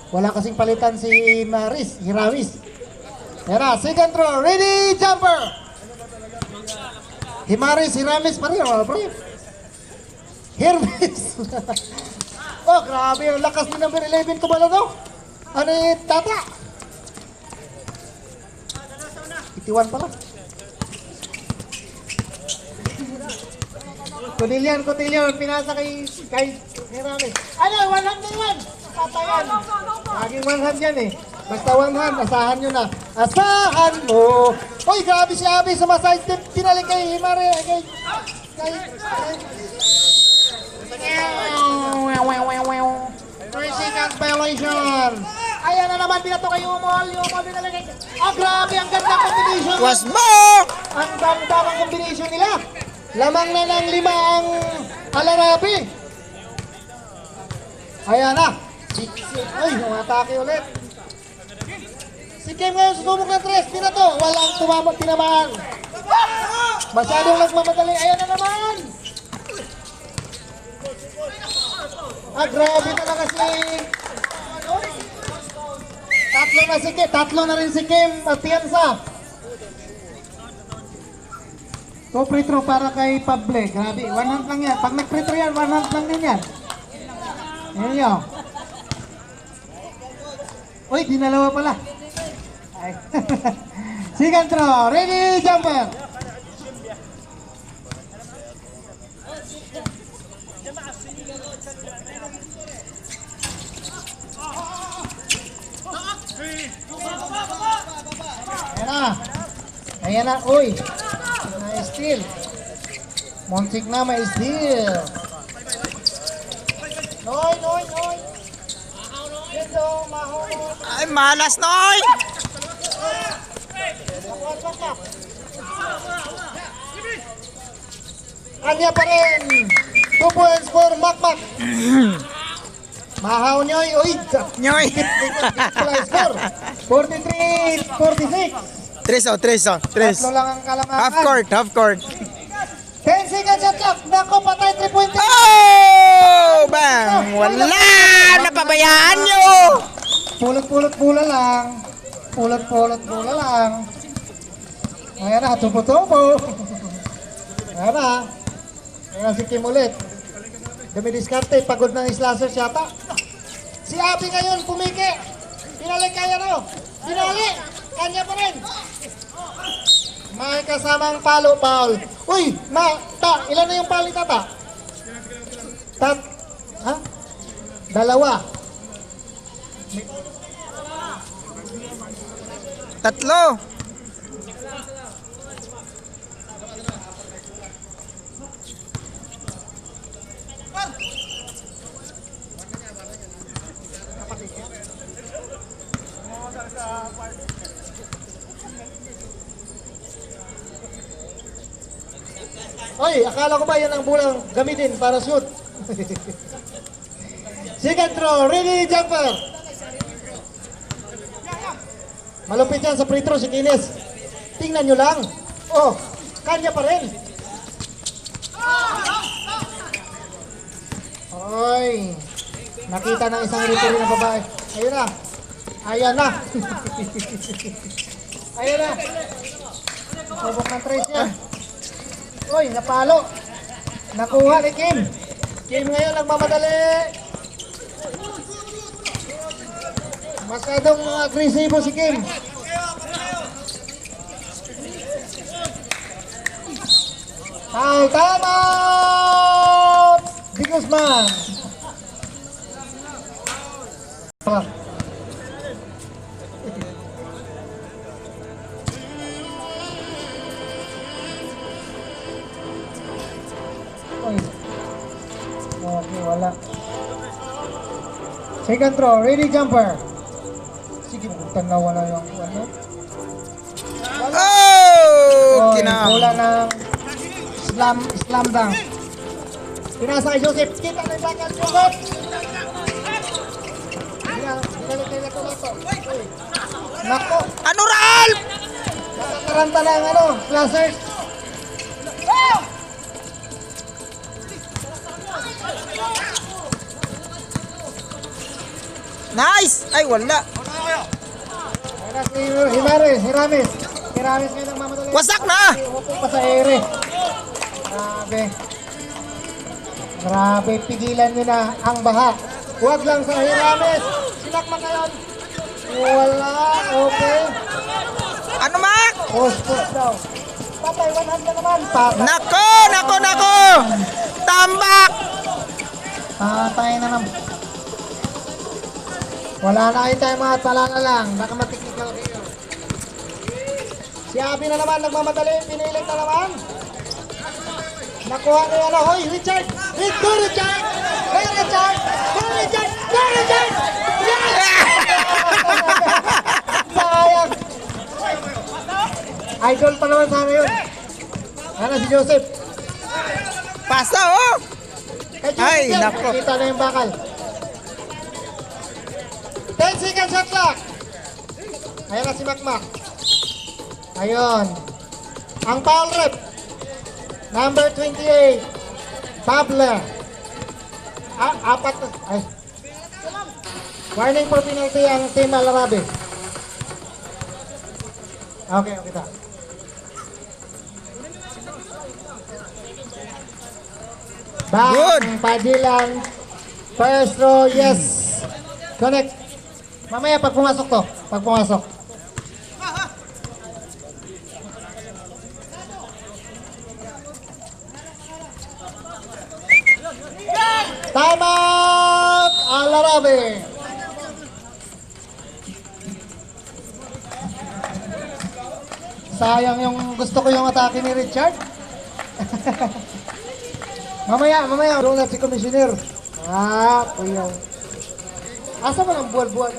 Wala kasing palitan si Maris, Hiramis. Yan second throw, ready, jumper. Himaris, Hiramis pa rin, wala pa rin. Hermes. Oh, grabe, ang lakas ni number 11 tumala daw. Ano yung Tata? 81 pala. Cotillion, pinasa kay Hiramis. Ano, 100 patayan. Laging 100 yan eh. Basta 100, asahan nyo na. Asahan mo. Uy, grabe si Abby, sumaside step. Tinalik kay Himare. Kay 3 seconds violation. Ayan na naman, binato kay Umol. Umol binalik kay... Oh, grabe, ang ganda combination. Was mo! Ang ganda ng combination nila. Lamang na ng 5 ang Alarabe. Ayan na. Ay, umatake ulit. Si Kim ngayon susubok ng 3. Pinato. Walang tumamag, tinamaan. Masyadong nagmamadali. Ayan na naman. Grabe talaga si... Tatlo na rin si Kim Atienza. 2 free throw para kay Pable. Grabe, 1 hand lang yan. Pag nag-free throw yan, 1 hand lang din yan. Ayan yun. Uy, dinalawa pala. Ay. Second throw. Ready, jumper. Ayan na. Ayan na. Uy. Na-steal. Montik na ma-steal. Noy. Dito, maho. Ay, malas, Noy! Kanya pa rin. 2 points for Makmak. Mahaw nyoy. Uy. Nyoy! Score. 43-46. 3. Tatlo lang ang kalamakan. Half court. 10 seconds shot clock. Nako, patay 3 points. Oh! Bang! Wala! Napabayaan nyo! Pulot lang. Pulot lang. Ayan na, tubo-tubo. Ayan na si Kim ulit. Dumidiskarte, pagod ng slasher yata. Si Abby ngayon, pumiki. Pinalik kaya no. Pinalik. Kanya pa rin. May kasamang palo, foul. Uy, ilan na yung palo ni Tata? Ha? 2. Tatlo! Oy, akala ko ba yan ang bulang gamitin para shoot? Second throw, ready, jumper! Malupit yan sa free throw si Kines. Tingnan nyo lang. Oh, kanya pa rin. Oy, nakita ng isang referee na babae. Ayun na. Ayan na. Ayun na. Subok ng trace yan. Uy, napalo. Nakuha ni Kim. Kim ngayon nagmamadali. Masyadong agresibo si Kim. Foul, tama! Di Guzman. Uy. Okay, wala. Second throw, ready, jumper. Sige, tanawa na yung ano. Oh! Bola ng slam dunk. Pinasa kay Joseph. Kita na yung bakal, Joseph. Binalik nila ko na ito. Nako. Ano, Ralph? Nakakaranta na ang slashers. Nice! Ay, wala. Ayan na si Hirames ngayon ang mamadali. Wasak na! Upo pa sa ere. Grabe, pigilan nyo na ang baha. Huwag lang sa Hirames. Sinakma ngayon. Wala, okay. Ano, Mac? Post daw. Patay, 100 na naman. Patay. Nako! Tambak! Patay na naman. Wala na kayo tayo mga talala lang. Baka matiknikal kayo. Si Abby na naman, nagmamadali. Pinilit na naman. Nakuha na yan. Hoy, Richard! Richard! Yes! Sayang! Idol pa naman sana yun. Ano si Joseph? Pasa, oh! Kay Joseph Ay, yan. nako. Kita na yung bakal. 10 seconds shot clock. Ayan na si Makmak. Ayun. Ang foul rep. Number 28. Pablo. Apat na. Ay. Warning for penalty ang Team Alarabe. Okay, okay ta. Good. Padilan. First row, yes. Connect. Mamaya pag pumasok to. Pag pumasok. Time out! Alarabe. Sayang yung gusto ko yung atake ni Richard. mamaya, doon na si Commissioner. Kuya. Asa mo ng buwan-buwan?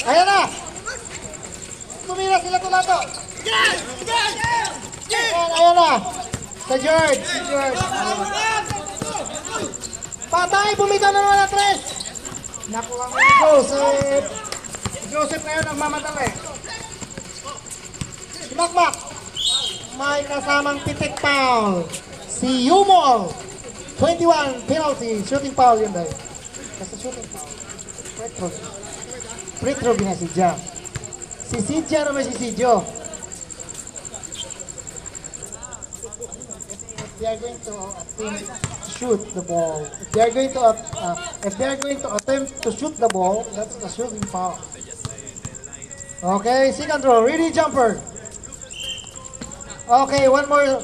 Ayan na! Tumira sila tulato. Ayan na! Sa George. Si George. Patay! Bumitaw na naman ang tres! Nakuha ko ni Joseph. Si Joseph ngayon ang mamadali. Si Makmak. May kasamang pitik foul. Si Yumol. 21 penalty. Shooting foul yun dahil. Kasi shooting foul. Free throw gina si Ja. Si Sidja naman si Sidjo. If they are going to attempt to shoot the ball, if they are going to attempt to shoot the ball, that's a shooting foul. Okay, second row, ready jumper. Okay, one more.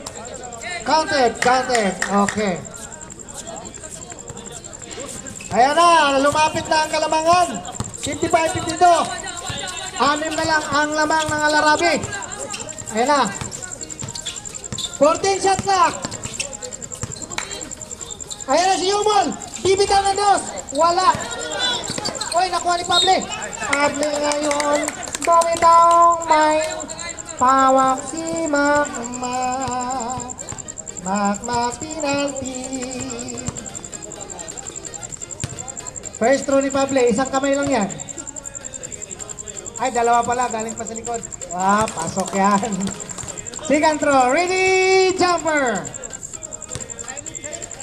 Counted. Okay. Ayan na, lumapit na ang Kalamangan. 55-52. 6 na lang ang lamang ng Alarabe. Ayan na. 14 shot clock. Ayan na si Yumol. Bibitaw na dos. Wala. Uy, nakuha ni Pable. Pable ngayon. Bumitaw may pawak si Makmak. Makmak penalty. First throw ni Pable. Isang kamay lang yan. Ay, dalawa pala. Galing pa sa likod. Pasok yan. Second throw. Ready, jumper.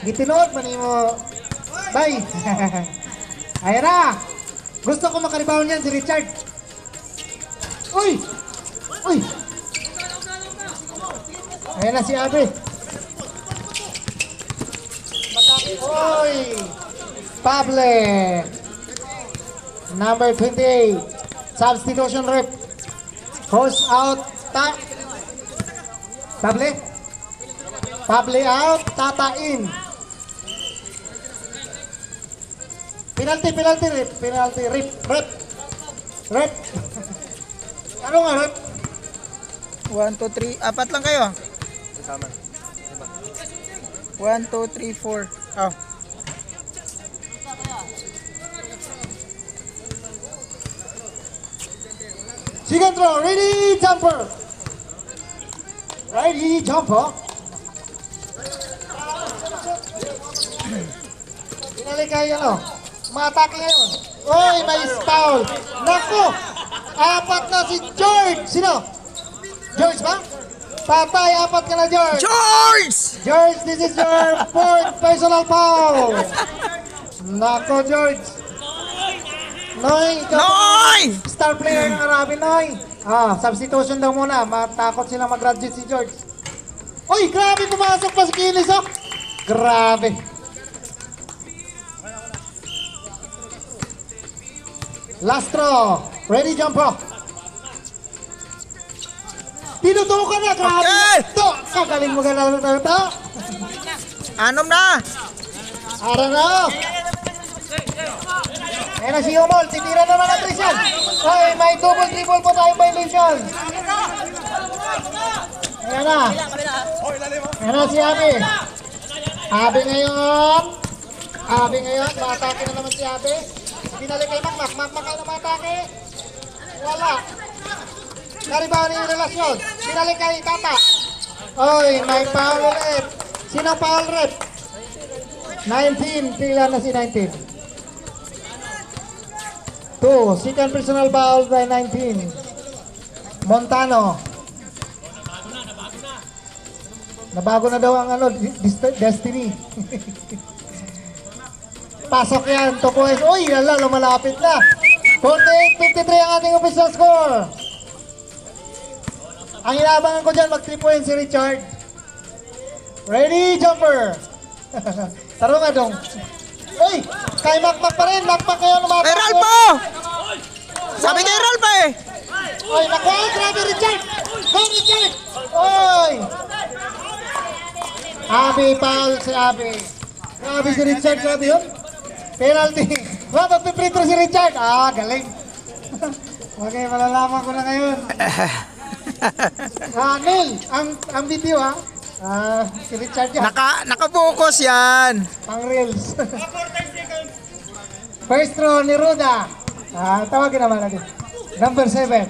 Gitinood, mani mo. Bye. Ayan na. Gusto ko makaribawan yan si Richard. Uy! Ayan na si Abe. Uy! Pable. Number 28. Substitution rep. Post out. Pable out. Tata in. Penalty rep. Ano nga rep? 1, 2, 3. Apat lang kayo. 1, 2, 3, 4. Oh. Second throw, ready, jumper. Pinalik kayo, Matake ngayon. Uy, may foul. Naku! Apat na si George. Sino? George ba? Patay, apat ka na, George. George, this is your fourth personal foul. Nako, George. Noy, ikaw star player ng Arabi, Noy. Substitution daw muna. Matakot sila mag-graduate si George. Uy, grabe, pumasok pa si Kilis, Grabe. Last throw. Ready, jumper. Tinutukan na, grabe. Okay. Kagaling mo gano'n ito. Anom na. Ara na. Ayan na si Yumol, titira naman ang Trishan. Ay, may double triple po tayong violation. Ayan na. Ayan na si Abi. Abi ngayon, maatake na naman si Abi. Binalik kay Makmak, Makmak ay na maatake. Wala. Naribahan niya yung relasyon. Binalik kay Tata. Oy, may foul rep. Sino foul rep? 19, pila na si 19. 2, second personal foul by 19. Montano. Nabago na daw ang ano, Destiny. Pasok yan, 2 points. Uy, lala, lumalapit na. 48-53 ang ating official score. Ang inabangan ko dyan, mag 3 points si Richard. Ready, jumper. Taro nga dong. Uy, kay Makmak pa rin. Makmak kayo lumapat. Kay Ralph! Sabi kay Ralph eh! Uy, nakuha, grabe Richard. Go Richard. Uy. Abi, foul si Abi. Grabe si Richard, grabe yun. Penalty. Wow, magpipritro si Richard. Ah, galing. Okay, malalaman ko na ngayon. Neil, ang video ha. Si Richard yan. Nakapokus yan. Pang reels. First throw ni Ruda. Tawagin naman natin. Number 7.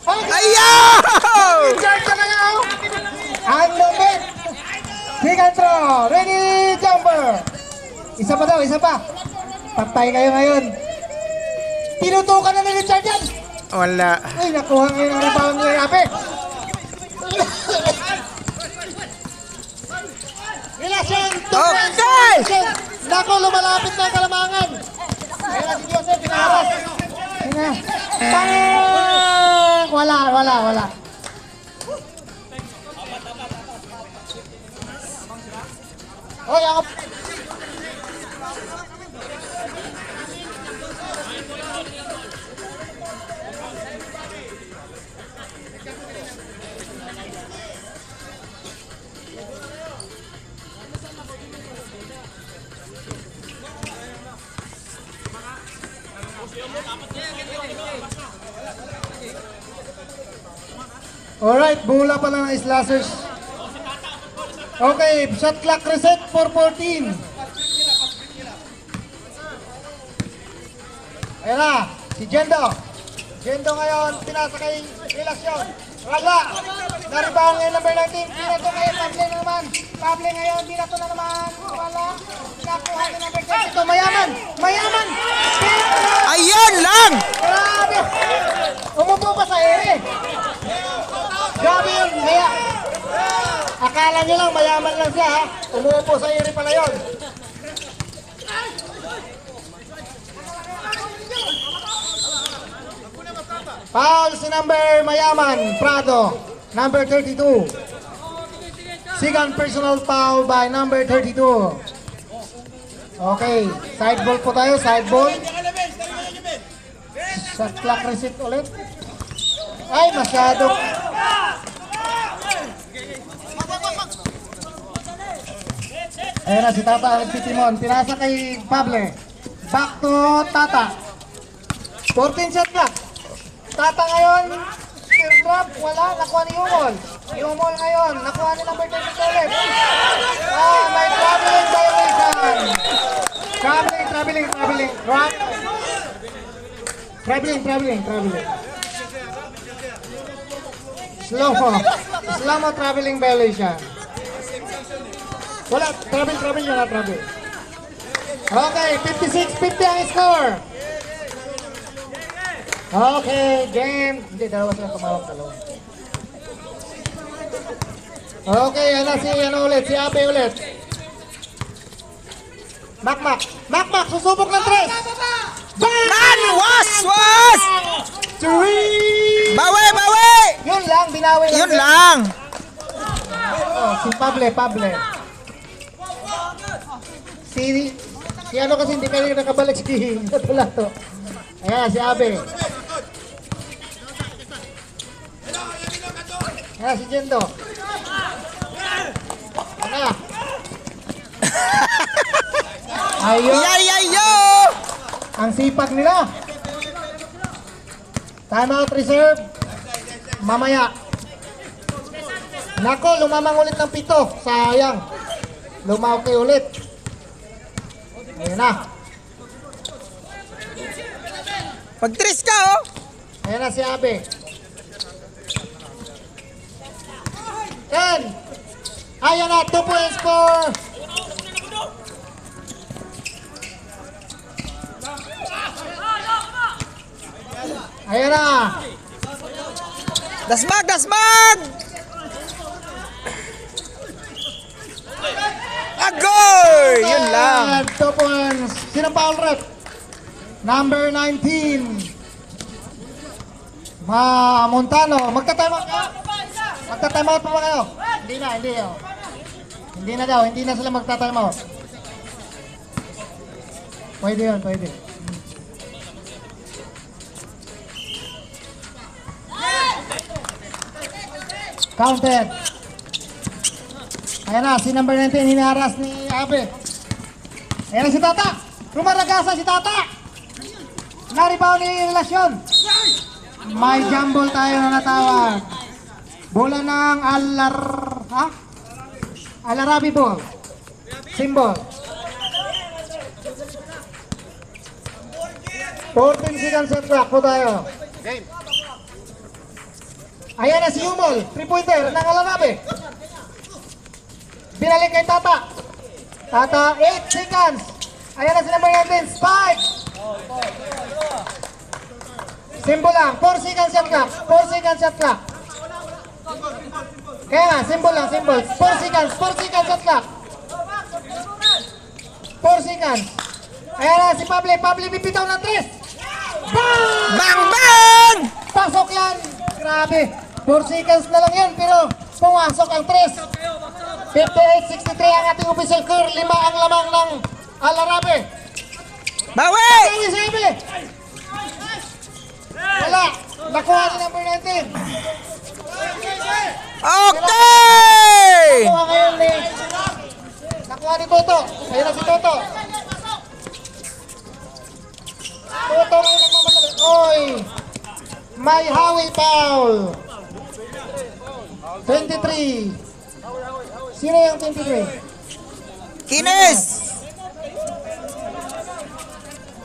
Ayaw! Richard ka na nga. Ang lupit. Second throw. Ready, jumper. Isa pa daw, isa pa. Patay kayo ngayon. Tinutukan na ni Richard yan. Wala. Uy, nakuha ngayon ang rebound ni Ape. Relasyon. Okay! Nako, lumalapit na ang kalamangan. Ayun na si Joseph, pinaharas. Ayun na. Bang! Wala. Oy, ako. Alright, bula pa lang ang slashers. Okay, shot clock reset for 14. Ayan na, si Jendo. Jendo ngayon, pinasa kay Relasyon. Wala. Naribahan ngayon number 19. Pinato kay Pable na naman. Pable ngayon, pinato na naman. Wala. Nakuha ni number 22. Mayaman. Ayun lang! Grabe. Umupo pa sa ere. Grabe yun. Akala nyo lang mayaman lang siya ha. Umupo sa ere pala yun. Foul si number Mayaman, Prado, number 32. Second personal foul by number 32. Okay, side ball po tayo, side ball. Shot clock reset ulit. Ay, masyado. Ayan na si Tata Alpitimon. Pinasa kay Pable. Back to Tata. 14 shot clock. Tata ngayon, still drop, wala, nakuha ni Yumol. Yumol ngayon, nakuha ni number 37. May traveling violation. Traveling, drop. Traveling. Slow mo traveling violation. Wala, travel yun na travel. Okay, 56-50 ang score. Okay, game. Hindi, dalawa sila tumawag, dalawa. Okay, si Abe ulit. Makmak, susubok ng 3. Man! Was! Three! Bawi! Yun lang, binawi lang. Yun lang! Si Pable. Si ano kasi hindi kayo nakabalik si Natulato. Ayan, si Abe. Ayan, si Jendo. Ayan. Ayun. Yayayo! Ang sipag nila. Timeout reserve. Mamaya. Nako, lumamang ulit ng 7. Sayang. Lumawke ulit. Ayan na. Pag-tris ka oh! Ayan na si Abe. 10. Ayan na, 2 points for... Ayan na. Dasmag! Dasmag! Agoy! Yun lang. And 2 points. Sinong foul rep? Number 19. Montano. Magta-time out kayo? Magta-time out pa ba kayo? Hindi na, hindi. Oh. Hindi na daw, hindi na sila magta-time out. Pwede yun, pwede. Counted. Ayan na, si number 19 hinaras ni Abe. Ayan na si Tata. Rumaragasa si Tata. Naribaw ni Relasyon. May jumble tayo na natawag. Bola ng Alarabi ball. Symbol. 14 seconds on track po tayo. Ayan na si Humol. 3-pointer ng Alarabi. Binalik kay Tata. Tata, 8 seconds. Ayan na si number 19. Spike. Symbol lang. 4 seconds shot clock. 4 seconds shot clock. Kaya nga, symbol lang, symbol. 4 seconds. 4 seconds shot clock. 4 seconds. Ayan na si Pablo. Pablo bibitaw ng 3. Bang! Bang! Bang! Pasok yan. Grabe. 4 seconds na lang yun, pero pumasok ang 3. 58-63 ang ating official score. 5 ang lamang ng Alarabe. Bawi! Ang isabi. Wala. Nakuha ni number 19. Okay! Nakuha ngayon ni... Nakuha ni Toto. Ayun na si Toto. Toto ngayon nagmamadali. Oy! May Howie foul. 23. Sino yung 23? Ines!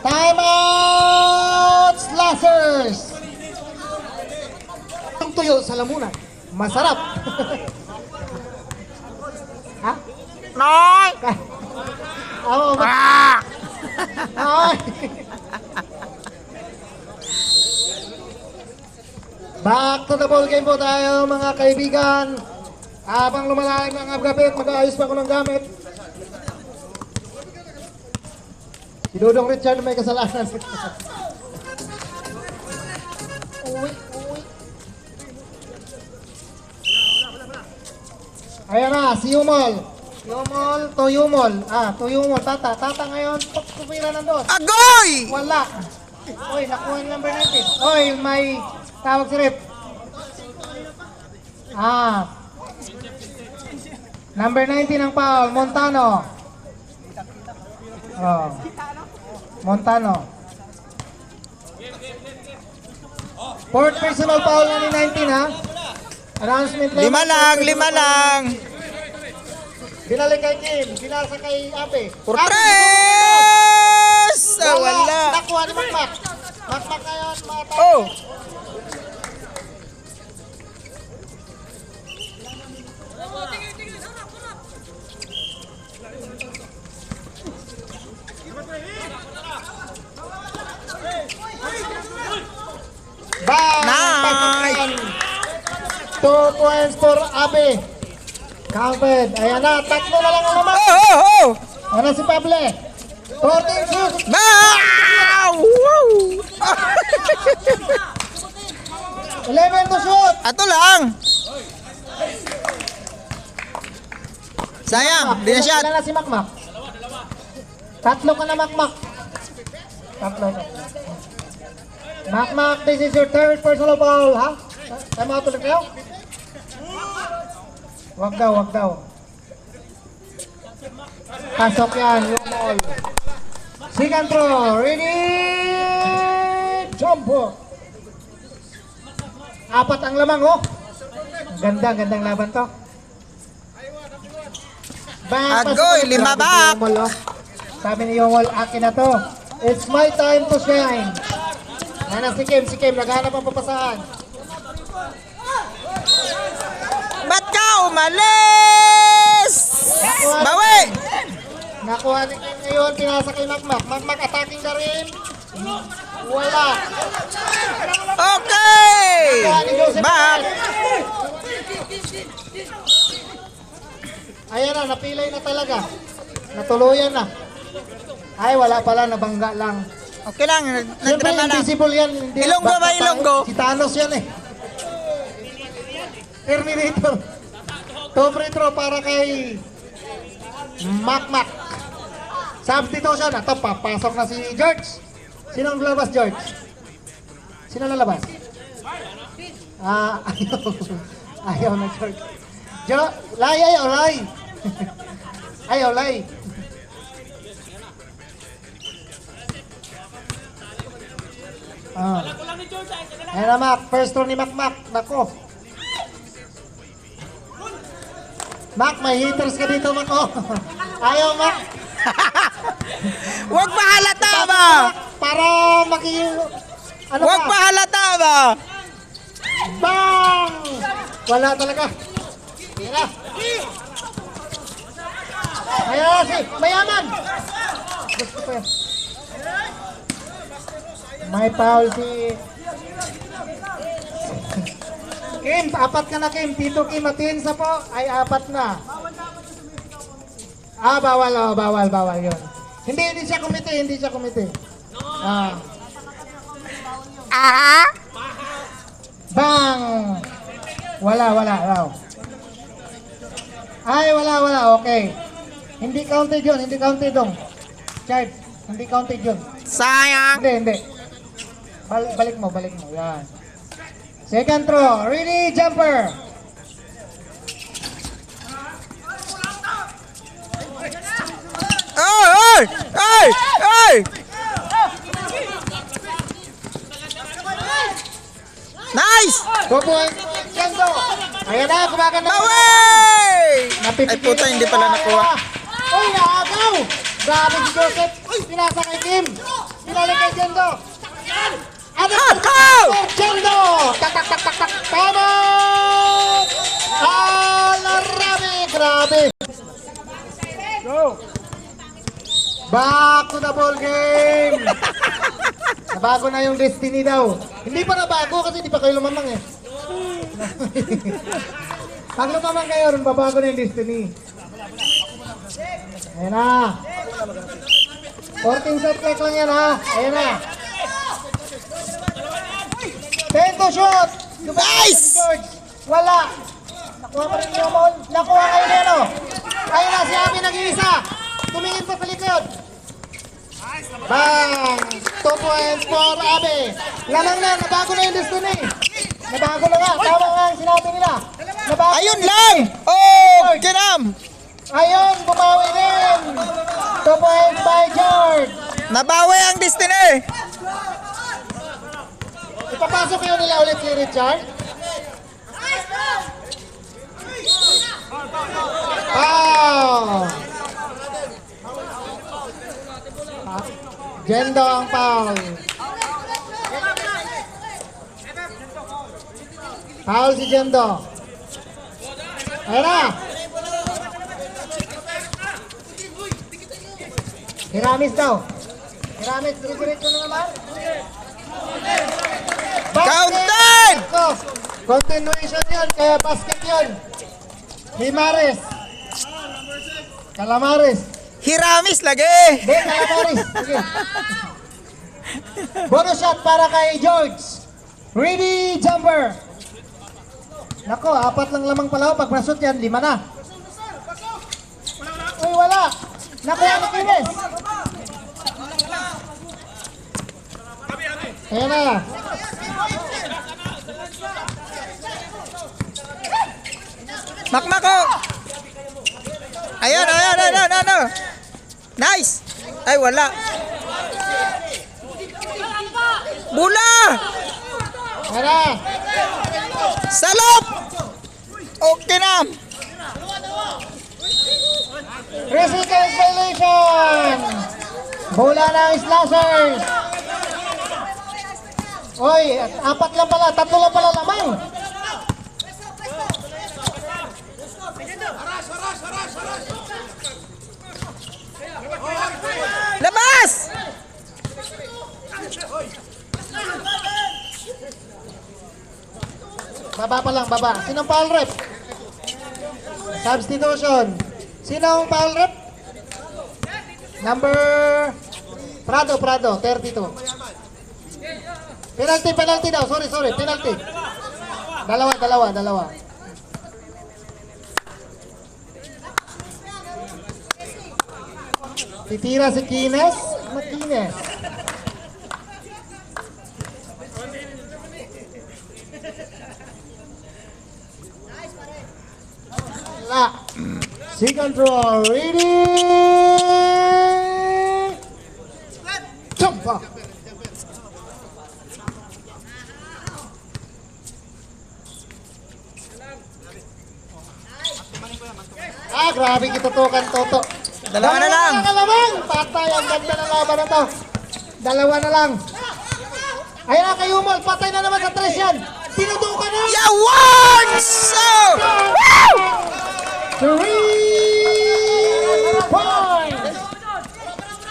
Time out! Slashers! Ang tuyo sa lamunan. Masarap. Ha? Noy! Oo. Ah! Ay. Back to the ball game po tayo mga kaibigan. Habang lumalalim ang agapit, mag-aayos pa ako ng gamit. Si Dudong Richard may kasalanan. Uy. Ayan na, si Yumol. Yumol to Yumol. To Yumol. Tata. Tata ngayon, pupira ng dos. Agoy! Wala. Oy, nakuha yung number 19. Oy, may tawag si Rip. Number 19 ang foul, Montano. Oh. Montano. Fourth personal foul na ni 19 ha. Announcement lang. 5 lang, 5 lang. Binalik kay Kim, binasa kay Ape. Portres! Wala. Nakuha ni Makmak. Makmak ngayon, matay. Oh! Bang! Nice! 2 points for Abe. Counted. Ayan na, tatlo na lang ang naman. Oh! Ano si Pable? 14 shoots. Bow! Woo! 11 to shoot. Ato lang. Sayang, di na shot. Ilan na si Makmak? Tatlo ka na, Makmak. Tatlo ka. Makmak, this is your third personal foul, ha? Time out ulit kayo? Wag daw. Pasok yan, yung ball. Second throw, ready, jump po. 4 ang lamang, oh. Gandang laban to. Agoy, 5 back. Sabi ni Yomol, akin na to. It's my time to shine. Nana si Kim, naghanap ang papasahan. Ba't ka umalis? Bawi! Nakuha ni Kim ngayon, pinasa kay Makmak. Makmak attacking na rin. Wala. Okay! Ni Joseph Back! Ayan na, napilay na talaga. Natuluyan na. Ay, wala pala, nabangga lang. Okay lang, Siyempre, nagdrama na. invisible yan. Hindi Ilonggo ba, basta- Ilonggo? Si Thanos yan eh. Terminator. Top free throw para kay Mac. Substitution. Ito, papasok na si George. Sino ang lalabas, George? Sino lalabas? Ayaw. Ayaw na, George. Ayaw, lay. Ayaw, lay. Ayan na, Mac. First throw ni Mac. Nako. Mac, may haters ka dito, Mac. Oh. Ayaw, Mac. Huwag pahalata ba? Para ano Huwag ba? pahalata ba? Bang! Wala talaga. Ayan na. Ayan na si Mayaman. Gusto ko yan. May foul si Kim. Apat ka na, Kim. Tito Kim, Atienza po. Ay, apat na. Bawal. Oh, bawal yun. Hindi siya kumite. Bang! Wala. Ay, wala. Okay. Hindi counted yun. Charge. Hindi counted yun. Sayang! Hindi. Balik mo. Yan. Second throw. Ready, jumper. Ay! Nice! 2 points. Kendo. Ayan na, kumaganda. Away! Napipigilan Ay puta, hindi pala na. nakuha. Uy, naagaw! Grabe si Joseph. Pinasa kay Kim. Pinalik kay Kendo. Ano? Kendo! Tak. Tama! Grabe. Go! Back to the ball game! Nabago na yung destiny daw. Hindi pa nabago kasi hindi pa kayo lumamang eh. Pag lumamang kayo, babago na yung destiny. Ayan na. 14 shot clock lang yan ha. Ayan na. 10 to shoot. Nice! George. Wala. Nakuha pa rin yung ball. Nakuha kayo na yan o. Ayun na, si Abby nag-iisa. Tumingin pa sa likod. Bang! 2 points for Abe. Lamang na, nabago na yung destiny. Nabago na nga. Tama nga ang sinabi nila. Nabago Ayun na yung lang! destiny. Oh! Kinam! Ayun, bumawi din. 2 points by George. Nabawi ang destiny! Ipapasok kayo nila ulit si Richard. Wow! Gendo ang foul. Foul si Gendo. Ayan na. Hiramis daw. Hiramis, diretso na naman. Counted! Ako, continuation yun, kaya basket yun. Himares. Calamares. Hiramis lagi! Hindi, Calamares. Sige. Bonus shot para kay George. Ready, jumper. Nako, 4 lang lamang pala. Pag nasot yan, 5 na. Uy, wala. Nakuha ni Kines. Ayan na. Makmako! Ayun! Nice! Ay, wala. Bula! Ayan na. Salop! Okay na! Resistance violation. Bola ng Slashers. Oy, 4 lang pala, 3 lang pala lamang. Labas! Baba pa lang, baba. Sinong foul rep? Substitution. Sinong foul rep? Number Prado, 32. Penalty daw. Sorry, penalty. Dalawa. Titira si Kines. Makines. La. Second draw. Ready. Jump up. Grabe kitutukan Toto. Dalawa na lang. Patay, ang ganda ng laban na to. Dalawa na lang. Ayan na kay Umol, patay na naman sa 3 yan. Tinutukan na. Yawan! So! 3 points.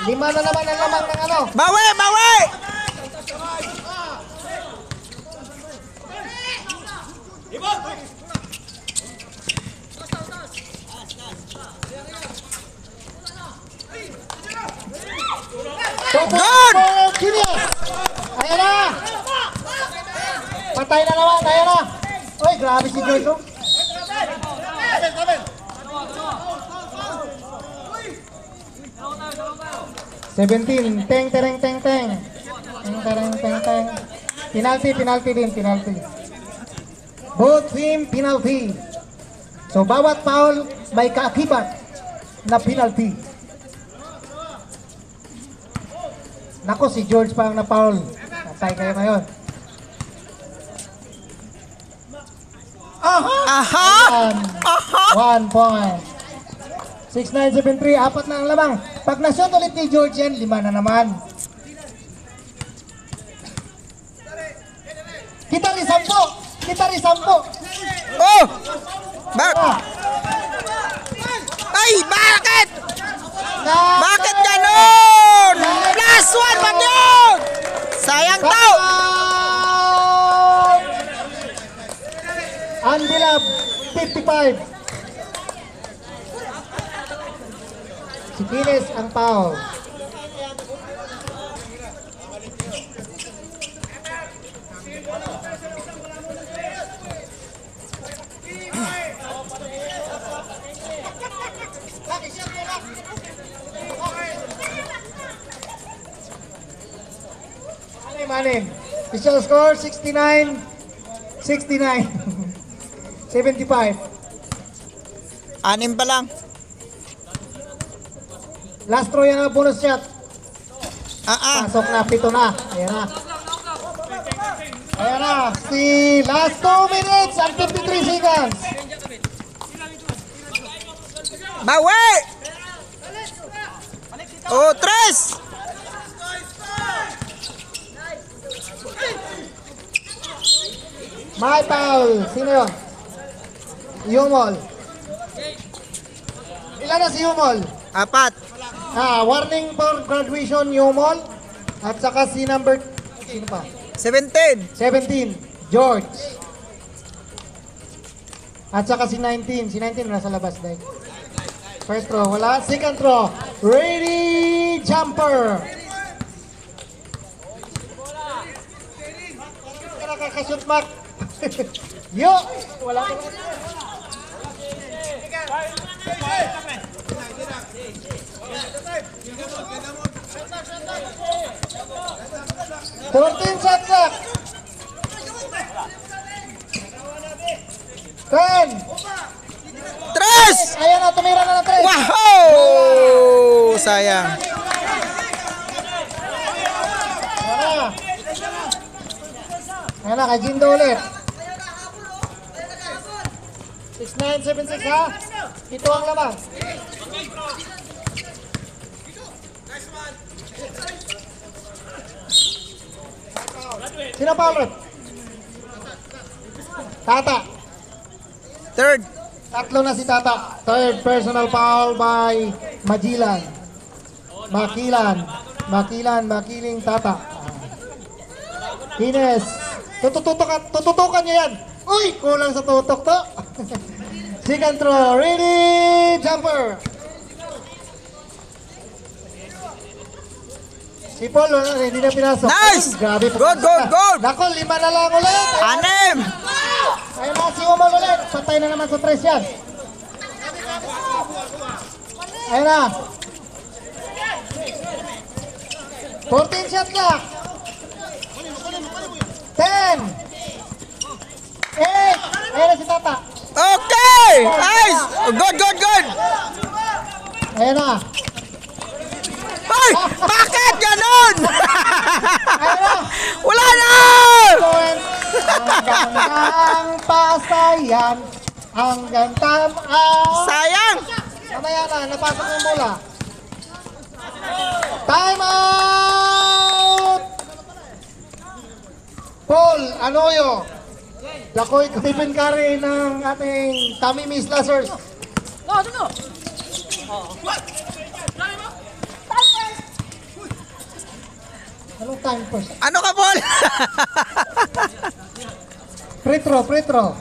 5 na naman ang lamang ng ano. Bawi! Good! Ayan na. Patay na naman, ayan na. Uy, grabe si Joyce. 17, teng. Penalty din. Both team penalty. So bawat foul may kaakibat na penalty. Nako, si George pa ang na-foul. Patay kayo ngayon. Aha! 1 point. 6-9-7-3, 4 na ang lamang. Pag na-shot ulit ni George yan, 5 na naman. Kita rin 10. Oh! Ay, bakit? Bakit ganon? Last one pa yun! Sayang daw! Anbilab, 55. Si Kines ang foul. Manin. Official score 69 75. Anim pa lang. Last throw yan ang bonus shot. Pasok na, 7 na. Ayan na. Si last 2 minutes and 53 seconds. Bawi! Oh, 3! May foul. Sino yun? Yumol. Ilan na si Yumol? 4. Warning for graduation, Yumol. At saka si number... Sino pa? 17. 17, George. At saka si 19. Si 19 nasa labas dahil. First throw, wala. Second throw. Ready, jumper. Nakakashoot mark. Yo! Wala ka. 14 shot clock. 10. 3! Ayan na, tumira na ng 3. Wow! Sayang. Ayan na, kay Jindo ulit. 6-9-7-6 ha. Ito ang lamang. Sino pa ulit? Tata. Third. Tatlo na si Tata. Third personal foul by Majilan. Makiling Tata. Ines. Tututukan niya yan. Uy, kulang sa tutok to. Second throw, ready, jumper. Si Paul, hindi na pinasok. Nice! Grabe. Good, good, good! Nako, 5 na lang ulit. Anim! Ayun na, si Umol ulit. Patay na naman sa 3 yan. Ayun na. 14 shot na. 10. 8. Ayun na si Tata. Okay! Nice! Good, good, good! Ayun na. Ay! Bakit ganon? Ayun na. Wala na! Point. Ang gandang pasayan. Ang gandang Sayang! Mamaya na, napasok yung bola. Time out! Paul Anoyo. Dakoy Stephen Curry ng ating Tommy Miss Lasers. Anong time first? Ano ka, Paul? Free throw, free throw.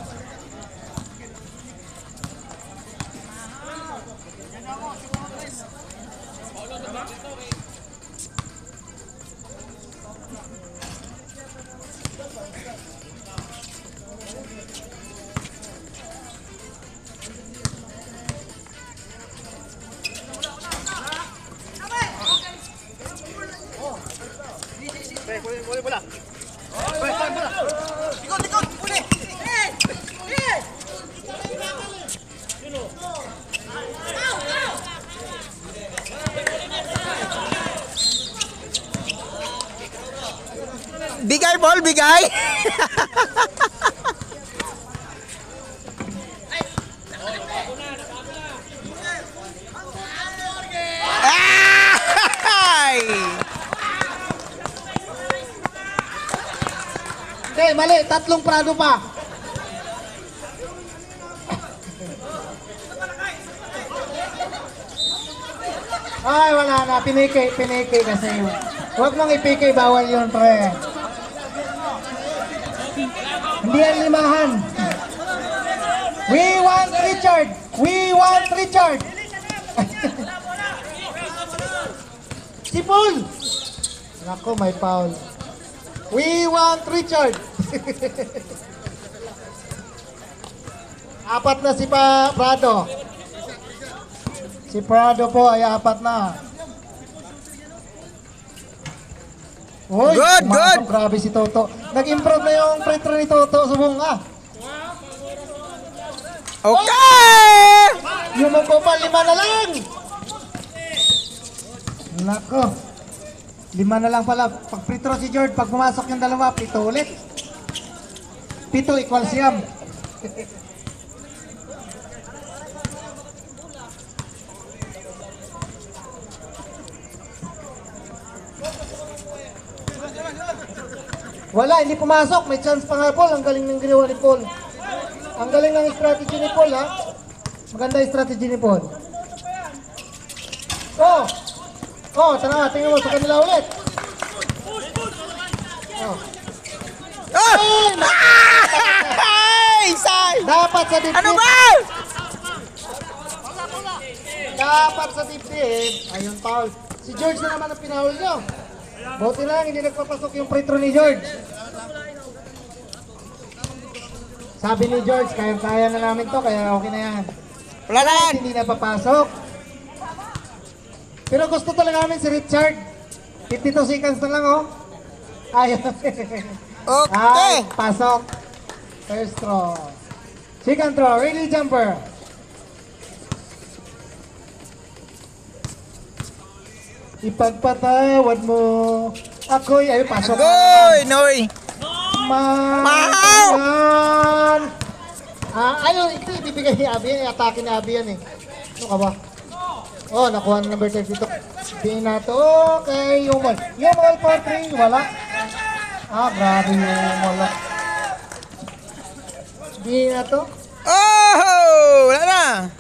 Bigay, Paul, bigay! Ay! Okay, mali. 3 prado pa. Ay, wala na. Piniki kasi. Huwag mong ipiki. Bawal yun, pre. Hindi yan limahan. We want Richard. We want Richard. Si Paul. Nako, may foul. We want Richard. Apat na si Prado. Si Prado po ay 4 na. Uy, Good, pumasok. good. Grabe si Toto. Nag-improve na yung free throw ni Toto. Subunga. Okay! Yung magpapa, 5 na lang. Nako. 5 na lang pala. Pag free throw si George, pag pumasok yung 2, 7 ulit. 7 equals siyam. Wala, hindi pumasok. May chance pa nga, Paul. Ang galing ng ginawa ni Paul. Ang galing ng strategy ni Paul, ha? Maganda yung strategy ni Paul. Oh! Oh, tanawa, tingnan mo sa kanila ulit. Oh. Ay! Say! Dapat sa dibdib. Ano ba? Dapat sa dibdib. Ayun, Paul. Si George na naman ang pinahul nyo. Buti lang, hindi nagpapasok yung free throw ni George. Sabi ni George, kaya na namin to, kaya okay na yan. Wala na yan! Hindi na papasok. Pero gusto talaga namin si Richard. 52 seconds na lang, oh. Ayun. Okay! Ay, pasok. First throw. Second throw, ready jumper. Ipagpatawad mo. Ako'y ay pasok. Agoy! Noy! Mahalan. Ayun, ito ibibigay ni Abby yan. Atake ni Abby yan eh. Ano ka ba? Oh, nakuha na number 32. Tingin na to. Okay, Yumol. Yumol for 3. Wala. Grabe Yumol. Di na to. Oh! Wala na!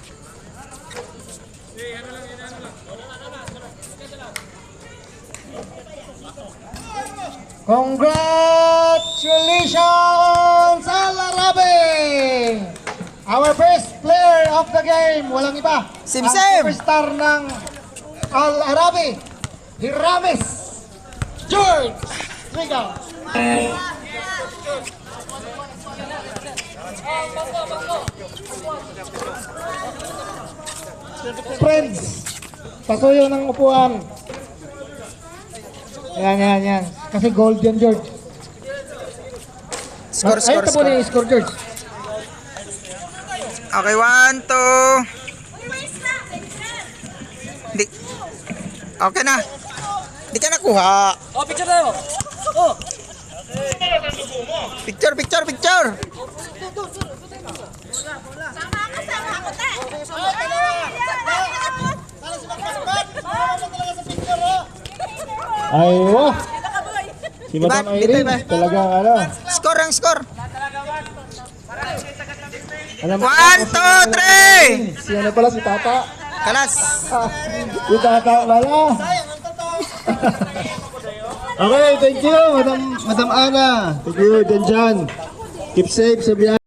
Congratulations, Alarabe! best player of the game, walang iba. Sim Ang Sim. superstar ng Al Arabi, Hirames George. Sigaw. Friends, pasuyo ng upuan. Yan. Kasi gold yan, George. Score. Ito po na yung score, George. Okay, 1, 2. Di. Okay na. Di ka nakuha. Oh, picture tayo. Oh. Picture. Aywa. Si Madam Madam Irene, Irene, talagang ano. Score. Alam mo, 1, 2, 3. si ano pala, si Tata. Kalas. Si Tata pala. Okay, thank you, Madam Ana. Thank you, Denjan. Keep safe sa biyahe.